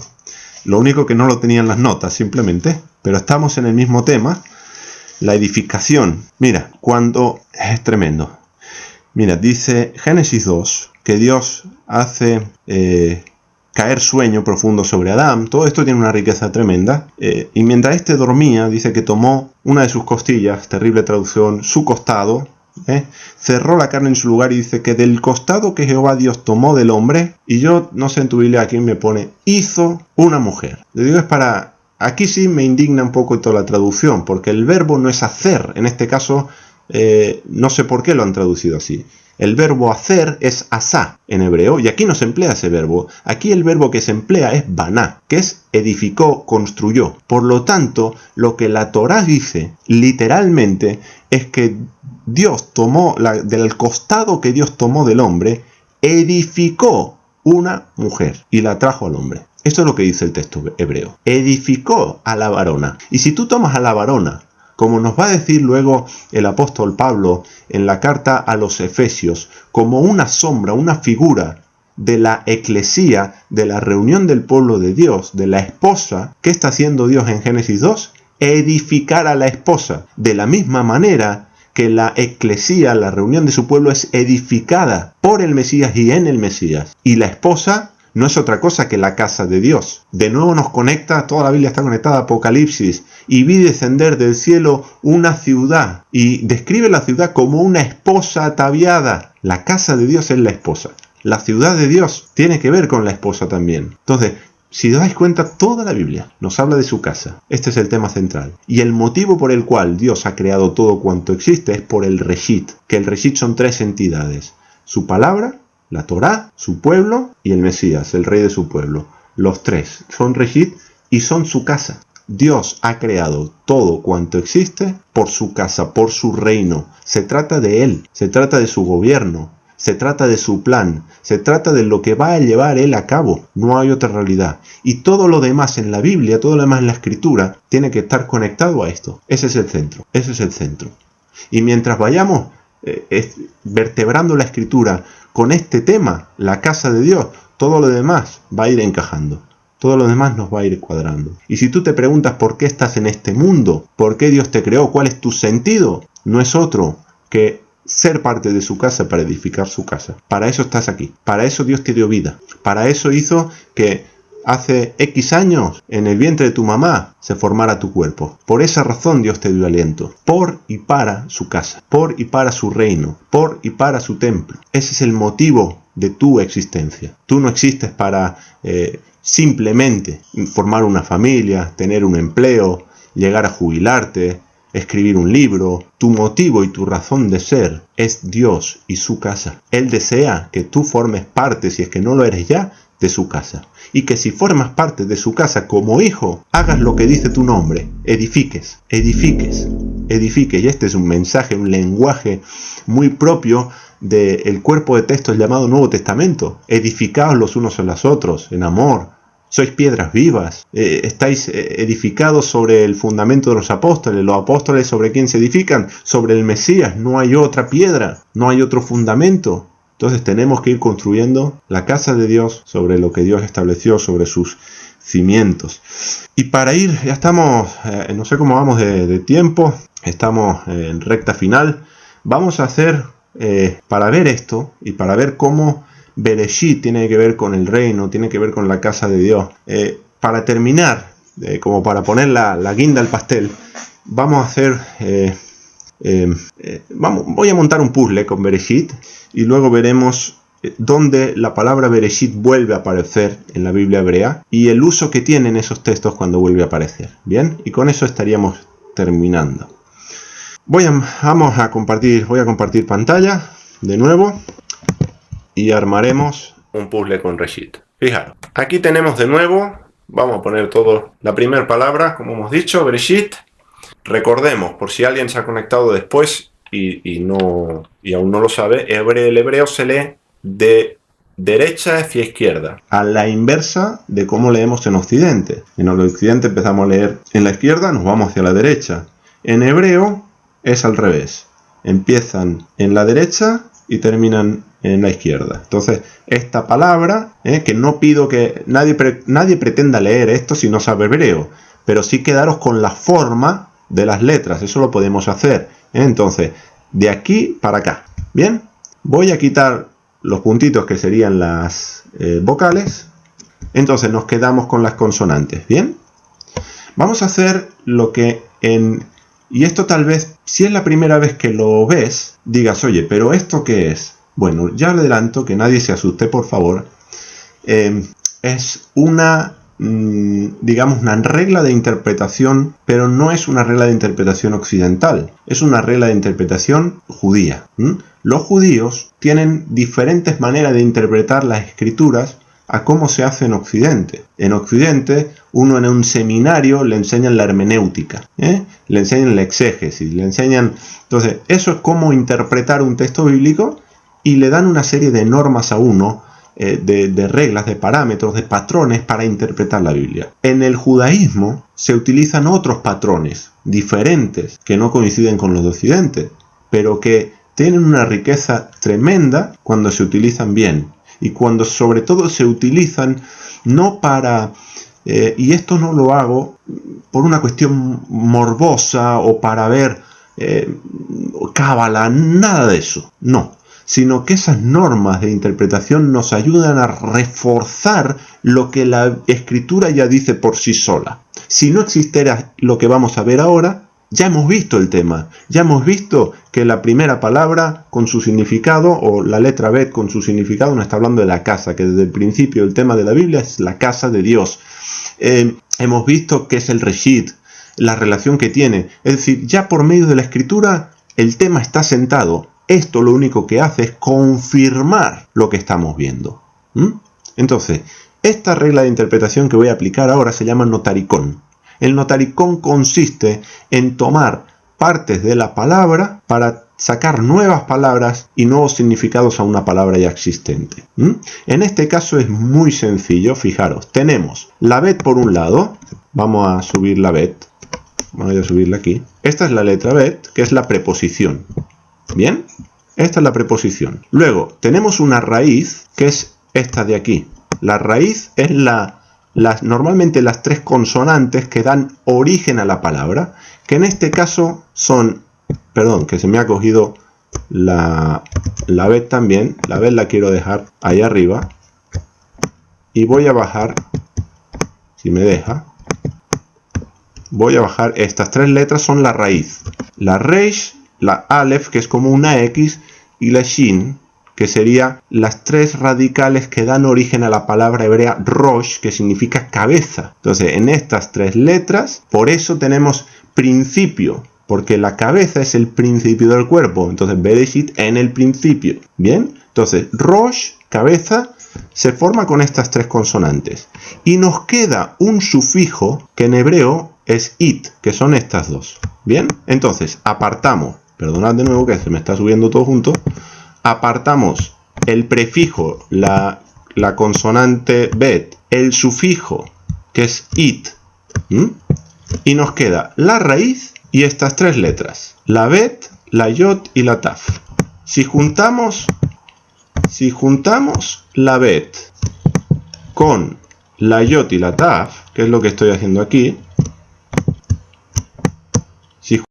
lo único que no lo tenía en las notas simplemente, pero estamos en el mismo tema, la edificación. Mira, es tremendo. Mira, dice Génesis 2, que Dios hace caer sueño profundo sobre Adán. Todo esto tiene una riqueza tremenda. Y mientras éste dormía, dice que tomó una de sus costillas, terrible traducción, su costado, cerró la carne en su lugar y dice que del costado que Jehová Dios tomó del hombre, y yo no sé en tu Biblia aquí me pone, hizo una mujer. Le digo aquí sí me indigna un poco toda la traducción, porque el verbo no es hacer. En este caso, no sé por qué lo han traducido así. El verbo hacer es asá en hebreo, y aquí no se emplea ese verbo. Aquí el verbo que se emplea es baná, que es edificó, construyó. Por lo tanto, lo que la Torá dice literalmente es que Dios tomó, del costado que Dios tomó del hombre, edificó una mujer y la trajo al hombre. Esto es lo que dice el texto hebreo. Edificó a la varona. Y si tú tomas a la varona, como nos va a decir luego el apóstol Pablo en la carta a los Efesios, como una sombra, una figura de la eclesía, de la reunión del pueblo de Dios, de la esposa, ¿qué está haciendo Dios en Génesis 2? Edificar a la esposa. De la misma manera que la eclesía, la reunión de su pueblo, es edificada por el Mesías y en el Mesías. Y la esposa no es otra cosa que la casa de Dios. De nuevo nos conecta, toda la Biblia está conectada a Apocalipsis. Y vi descender del cielo una ciudad. Y describe la ciudad como una esposa ataviada. La casa de Dios es la esposa. La ciudad de Dios tiene que ver con la esposa también. Entonces, si os dais cuenta, toda la Biblia nos habla de su casa. Este es el tema central. Y el motivo por el cual Dios ha creado todo cuanto existe es por el Reshit. Que el Reshit son tres entidades. Su palabra, la Torá, su pueblo y el Mesías, el rey de su pueblo. Los tres son Reshit y son su casa. Dios ha creado todo cuanto existe por su casa, por su reino. Se trata de Él, se trata de su gobierno. se trata de su plan, se trata de lo que va a llevar Él a cabo, no hay otra realidad. Y todo lo demás en la Biblia, todo lo demás en la Escritura, tiene que estar conectado a esto. Ese es el centro, ese es el centro. Y mientras vayamos vertebrando la Escritura con este tema, la casa de Dios, todo lo demás va a ir encajando. Todo lo demás nos va a ir cuadrando. Y si tú te preguntas por qué estás en este mundo, por qué Dios te creó, cuál es tu sentido, no es otro que ser parte de su casa para edificar su casa. Para eso estás aquí. Para eso Dios te dio vida. Para eso hizo que hace X años en el vientre de tu mamá se formara tu cuerpo. Por esa razón Dios te dio aliento. Por y para su casa. Por y para su reino. Por y para su templo. Ese es el motivo de tu existencia. Tú no existes para simplemente formar una familia, tener un empleo, llegar a jubilarte, escribir un libro. Tu motivo y tu razón de ser es Dios y su casa. Él desea que tú formes parte, si es que no lo eres ya, de su casa. Y que si formas parte de su casa como hijo, hagas lo que dice tu nombre. Edifiques, edifiques, edifiques. Y este es un mensaje, un lenguaje muy propio del cuerpo de textos llamado Nuevo Testamento. Edificaos los unos a los otros en amor. Sois piedras vivas, estáis edificados sobre el fundamento de los apóstoles sobre quién se edifican, sobre el Mesías, no hay otra piedra, no hay otro fundamento. Entonces tenemos que ir construyendo la casa de Dios sobre lo que Dios estableció, sobre sus cimientos. Y para ir, ya estamos, no sé cómo vamos de tiempo, estamos en recta final, vamos a hacer, para ver esto y para ver cómo Bereshit tiene que ver con el reino, tiene que ver con la casa de Dios. Para terminar, como para poner la guinda al pastel, vamos a hacer, voy a montar un puzzle con Bereshit y luego veremos dónde la palabra Bereshit vuelve a aparecer en la Biblia hebrea y el uso que tienen esos textos cuando vuelve a aparecer. Bien, y con eso estaríamos terminando. Voy a compartir pantalla de nuevo. Y armaremos un puzzle con Bereshit. Fijaros, aquí tenemos de nuevo, vamos a poner todo, la primera palabra, como hemos dicho, Bereshit. Recordemos, por si alguien se ha conectado después y aún no lo sabe, el hebreo se lee de derecha hacia izquierda, a la inversa de cómo leemos en Occidente. En el Occidente empezamos a leer en la izquierda, nos vamos hacia la derecha. En hebreo es al revés, empiezan en la derecha y terminan en la izquierda. Entonces, esta palabra, que no pido que nadie pretenda leer esto si no sabe hebreo, pero sí quedaros con la forma de las letras, eso lo podemos hacer. Entonces, de aquí para acá. Bien, voy a quitar los puntitos que serían las vocales, entonces nos quedamos con las consonantes. Bien, vamos a hacer lo que y esto tal vez, si es la primera vez que lo ves, digas, oye, ¿pero esto qué es? Bueno, ya le adelanto, que nadie se asuste, por favor. Es una, digamos, una regla de interpretación, pero no es una regla de interpretación occidental. Es una regla de interpretación judía. Los judíos tienen diferentes maneras de interpretar las escrituras a cómo se hace en Occidente. En Occidente, uno en un seminario le enseñan la hermenéutica, le enseñan la exégesis, le enseñan... Entonces, eso es cómo interpretar un texto bíblico y le dan una serie de normas a uno, de reglas, de parámetros, de patrones para interpretar la Biblia. En el judaísmo se utilizan otros patrones diferentes que no coinciden con los de Occidente, pero que tienen una riqueza tremenda cuando se utilizan bien. Y cuando sobre todo se utilizan no para, y esto no lo hago por una cuestión morbosa o para ver cábala, nada de eso, no, sino que esas normas de interpretación nos ayudan a reforzar lo que la escritura ya dice por sí sola. Si no existiera lo que vamos a ver ahora, ya hemos visto el tema, ya hemos visto que la primera palabra con su significado, o la letra Bet con su significado, nos está hablando de la casa, que desde el principio el tema de la Biblia es la casa de Dios. Hemos visto que es el Reshit, la relación que tiene. Es decir, ya por medio de la escritura el tema está sentado. Esto lo único que hace es confirmar lo que estamos viendo. Entonces, esta regla de interpretación que voy a aplicar ahora se llama notaricón. El notaricón consiste en tomar partes de la palabra para sacar nuevas palabras y nuevos significados a una palabra ya existente. En este caso es muy sencillo, fijaros, tenemos la bet por un lado, vamos a subir la bet, vamos a subirla aquí, esta es la letra bet, que es la preposición, ¿bien? Esta es la preposición. Luego tenemos una raíz, que es esta de aquí. La raíz es normalmente las tres consonantes que dan origen a la palabra, que en este caso son, perdón, que se me ha cogido la bet también, la bet la quiero dejar ahí arriba, y voy a bajar, si me deja, voy a bajar, estas tres letras son la raíz, la reish, la aleph, que es como una X, y la shin, que serían las tres radicales que dan origen a la palabra hebrea rosh, que significa cabeza. Entonces, en estas tres letras, por eso tenemos principio, porque la cabeza es el principio del cuerpo. Entonces, Bereshit en el principio. ¿Bien? Entonces, rosh, cabeza, se forma con estas tres consonantes. Y nos queda un sufijo que en hebreo es it, que son estas dos. ¿Bien? Entonces, apartamos, perdonad de nuevo que se me está subiendo todo junto, apartamos el prefijo, la consonante bet, el sufijo, que es it, y nos queda la raíz y estas tres letras, la bet, la yot y la taf. Si juntamos la bet con la yot y la taf, que es lo que estoy haciendo aquí, si juntamos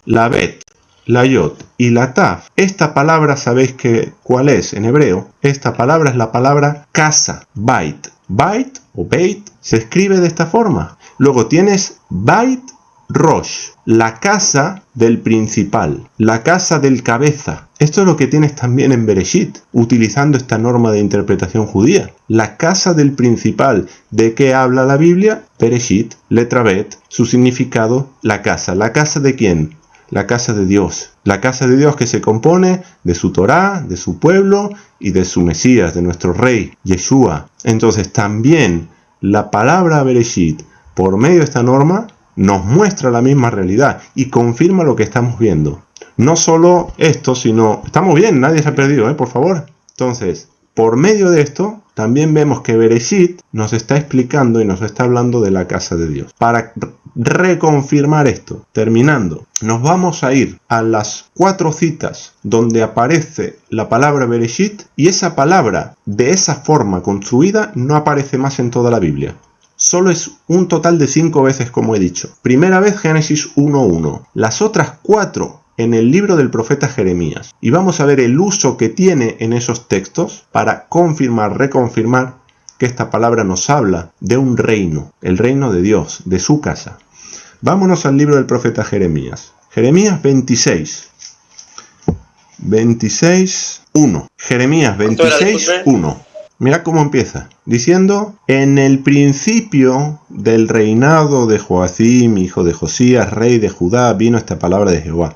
la bet, la yot y la taf, esta palabra, ¿sabéis cuál es en hebreo? Esta palabra es la palabra casa, bait. Bait o beit se escribe de esta forma. Luego tienes bait rosh, la casa del principal, la casa del cabeza. Esto es lo que tienes también en Bereshit, utilizando esta norma de interpretación judía. La casa del principal. ¿De qué habla la Biblia? Bereshit, letra bet, su significado, la casa. ¿La casa de quién? La casa de Dios. La casa de Dios que se compone de su Torá, de su pueblo y de su Mesías, de nuestro rey, Yeshua. Entonces también la palabra Bereshit, por medio de esta norma, nos muestra la misma realidad y confirma lo que estamos viendo. No solo esto, sino... Estamos bien, nadie se ha perdido, por favor. Entonces, por medio de esto, también vemos que Bereshit nos está explicando y nos está hablando de la casa de Dios. Para reconfirmar esto, terminando, nos vamos a ir a las 4 citas donde aparece la palabra Bereshit, y esa palabra de esa forma construida no aparece más en toda la Biblia. Solo es un total de 5 veces, como he dicho. Primera vez Génesis 1:1. Las otras 4 en el libro del profeta Jeremías. Y vamos a ver el uso que tiene en esos textos para confirmar, reconfirmar que esta palabra nos habla de un reino, el reino de Dios, de su casa. Vámonos al libro del profeta Jeremías. Jeremías 26:1. Jeremías 26:1. Mirad cómo empieza, diciendo: en el principio del reinado de Joacim, hijo de Josías, rey de Judá, vino esta palabra de Jehová.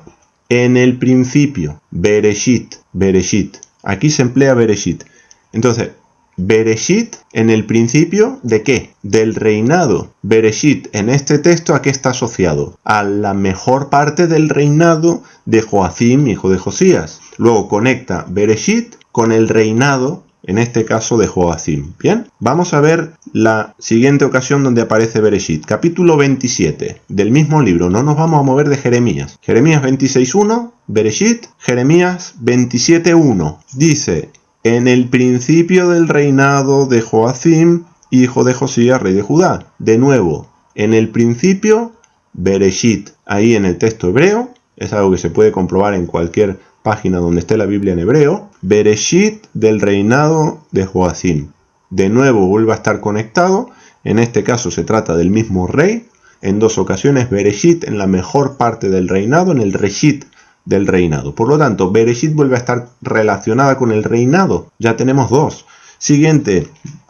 En el principio, Bereshit, Bereshit. Aquí se emplea Bereshit. Entonces, Bereshit en el principio, ¿de qué? Del reinado. Bereshit en este texto, ¿a qué está asociado? A la mejor parte del reinado de Joacim, hijo de Josías. Luego conecta Bereshit con el reinado, en este caso de Joacim. Bien, vamos a ver la siguiente ocasión donde aparece Bereshit. Capítulo 27 del mismo libro. No nos vamos a mover de Jeremías. Jeremías 26:1, Bereshit. Jeremías 27:1. Dice: en el principio del reinado de Joacim, hijo de Josías, rey de Judá. De nuevo, en el principio, Bereshit. Ahí en el texto hebreo, es algo que se puede comprobar en cualquier página donde esté la Biblia en hebreo. Bereshit del reinado de Joacim. De nuevo vuelve a estar conectado. En este caso se trata del mismo rey. En 2 ocasiones Bereshit en la mejor parte del reinado, en el Reshit del reinado. Por lo tanto, Bereshit vuelve a estar relacionada con el reinado. Ya tenemos 2. Siguiente,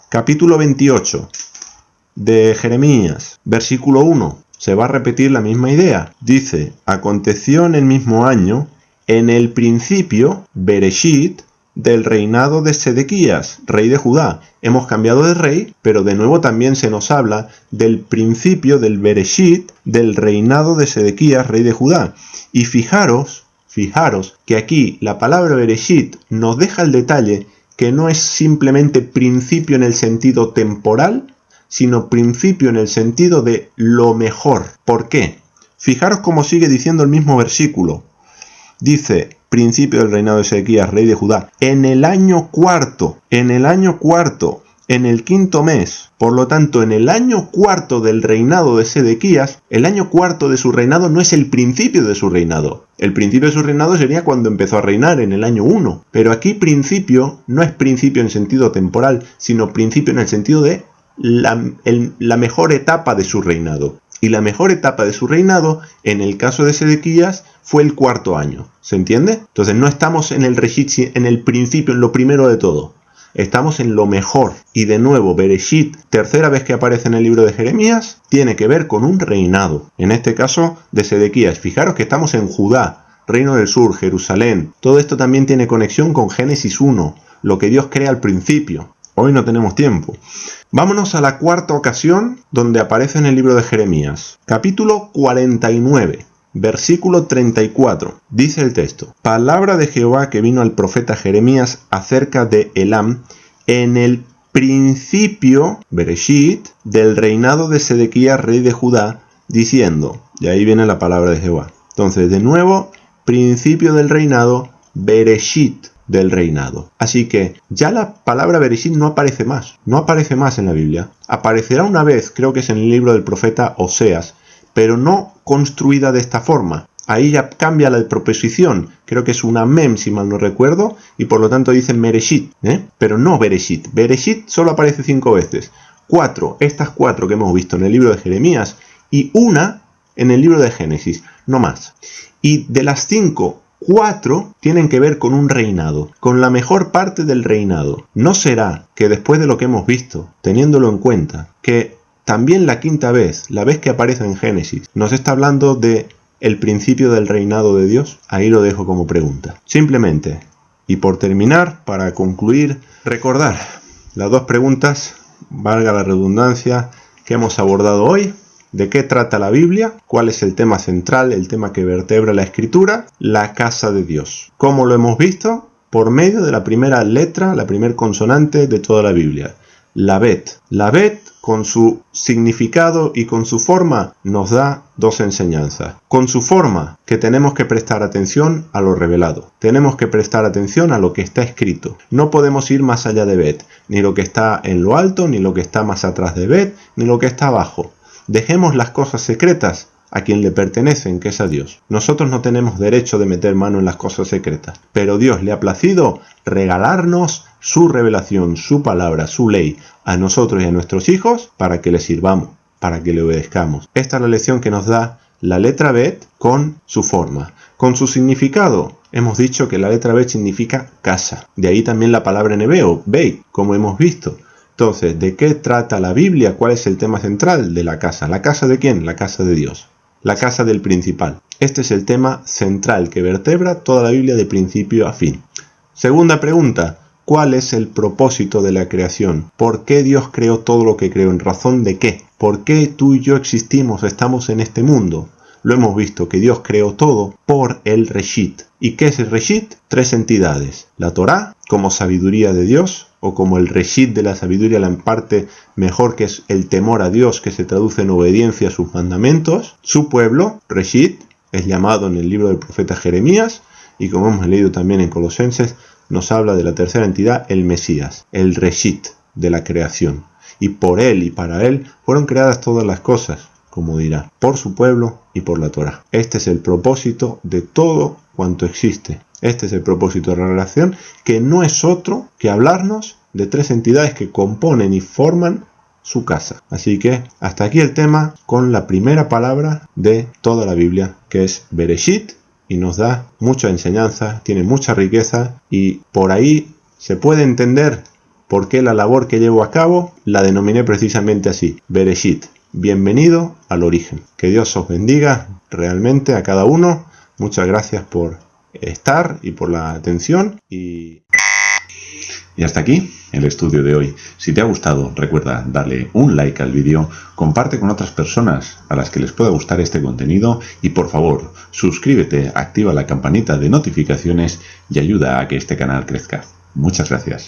capítulo 28 de Jeremías, versículo 1. Se va a repetir la misma idea. Dice: aconteció en el mismo año, en el principio, Bereshit, del reinado de Sedequías, rey de Judá. Hemos cambiado de rey, pero de nuevo también se nos habla del principio del Bereshit, del reinado de Sedequías, rey de Judá. Y fijaros que aquí la palabra Bereshit nos deja el detalle que no es simplemente principio en el sentido temporal, sino principio en el sentido de lo mejor. ¿Por qué? Fijaros cómo sigue diciendo el mismo versículo. Dice, principio del reinado de Sedequías, rey de Judá, en el año cuarto, en el quinto mes. Por lo tanto, en el año cuarto del reinado de Sedequías, el año cuarto de su reinado no es el principio de su reinado. El principio de su reinado sería cuando empezó a reinar, en el año 1. Pero aquí principio no es principio en sentido temporal, sino principio en el sentido de la mejor etapa de su reinado. Y la mejor etapa de su reinado, en el caso de Sedequías, fue el cuarto año. ¿Se entiende? Entonces no estamos en el Reshit, en el principio, en lo primero de todo. Estamos en lo mejor. Y de nuevo, Bereshit, tercera vez que aparece en el libro de Jeremías, tiene que ver con un reinado. En este caso, de Sedequías. Fijaros que estamos en Judá, reino del sur, Jerusalén. Todo esto también tiene conexión con Génesis 1, lo que Dios crea al principio. Hoy no tenemos tiempo. Vámonos a la cuarta ocasión donde aparece en el libro de Jeremías. Capítulo 49. Versículo 34, dice el texto: palabra de Jehová que vino al profeta Jeremías acerca de Elam en el principio, Bereshit, del reinado de Sedequías, rey de Judá, diciendo, y ahí viene la palabra de Jehová. Entonces, de nuevo, principio del reinado, Bereshit del reinado. Así que ya la palabra Bereshit no aparece más en la Biblia. Aparecerá una vez, creo que es en el libro del profeta Oseas, pero no construida de esta forma. Ahí ya cambia la proposición, creo que es una mem si mal no recuerdo, y por lo tanto dicen Mereshit, pero no Bereshit. Bereshit solo aparece 5 veces. 4, estas 4 que hemos visto en el libro de Jeremías, y una en el libro de Génesis, no más. Y de las 5, 4 tienen que ver con un reinado, con la mejor parte del reinado. ¿No será que después de lo que hemos visto, teniéndolo en cuenta, que también la quinta vez, la vez que aparece en Génesis, nos está hablando de el principio del reinado de Dios? Ahí lo dejo como pregunta. Simplemente, y por terminar, para concluir, recordar las 2 preguntas, valga la redundancia, que hemos abordado hoy. ¿De qué trata la Biblia? ¿Cuál es el tema central, el tema que vertebra la Escritura? La casa de Dios. ¿Cómo lo hemos visto? Por medio de la primera letra, la primera consonante de toda la Biblia. La Bet. La Bet, con su significado y con su forma, nos da 2 enseñanzas. Con su forma, que tenemos que prestar atención a lo revelado. Tenemos que prestar atención a lo que está escrito. No podemos ir más allá de Bet. Ni lo que está en lo alto, ni lo que está más atrás de Bet, ni lo que está abajo. Dejemos las cosas secretas a quien le pertenecen, que es a Dios. Nosotros no tenemos derecho de meter mano en las cosas secretas, pero Dios le ha placido regalarnos su revelación, su palabra, su ley, a nosotros y a nuestros hijos, para que le sirvamos, para que le obedezcamos. Esta es la lección que nos da la letra Bet con su forma. Con su significado, hemos dicho que la letra Bet significa casa. De ahí también la palabra en hebreo, Beit, como hemos visto. Entonces, ¿de qué trata la Biblia? ¿Cuál es el tema central de la casa? ¿La casa de quién? La casa de Dios. La casa del principal. Este es el tema central que vertebra toda la Biblia de principio a fin. Segunda pregunta. ¿Cuál es el propósito de la creación? ¿Por qué Dios creó todo lo que creó? ¿En razón de qué? ¿Por qué tú y yo existimos, estamos en este mundo? Lo hemos visto, que Dios creó todo por el Reshit. ¿Y qué es el Reshit? 3 entidades. La Torá, como sabiduría de Dios, o como el Reshit de la sabiduría, la parte mejor, que es el temor a Dios, que se traduce en obediencia a sus mandamientos. Su pueblo, Reshit, es llamado en el libro del profeta Jeremías, y como hemos leído también en Colosenses, nos habla de la tercera entidad, el Mesías, el Reshit de la creación. Y por él y para él fueron creadas todas las cosas, como dirá, por su pueblo y por la Torá. Este es el propósito de todo cuanto existe. Este es el propósito de la relación, que no es otro que hablarnos de 3 entidades que componen y forman su casa. Así que hasta aquí el tema con la primera palabra de toda la Biblia, que es Bereshit, y nos da mucha enseñanza, tiene mucha riqueza, y por ahí se puede entender por qué la labor que llevo a cabo la denominé precisamente así, Bereshit. Bienvenido al origen. Que Dios os bendiga realmente a cada uno. Muchas gracias por estar y por la atención. Y Y hasta aquí el estudio de hoy. Si te ha gustado, recuerda darle un like al vídeo, comparte con otras personas a las que les pueda gustar este contenido y por favor, suscríbete, activa la campanita de notificaciones y ayuda a que este canal crezca. Muchas gracias.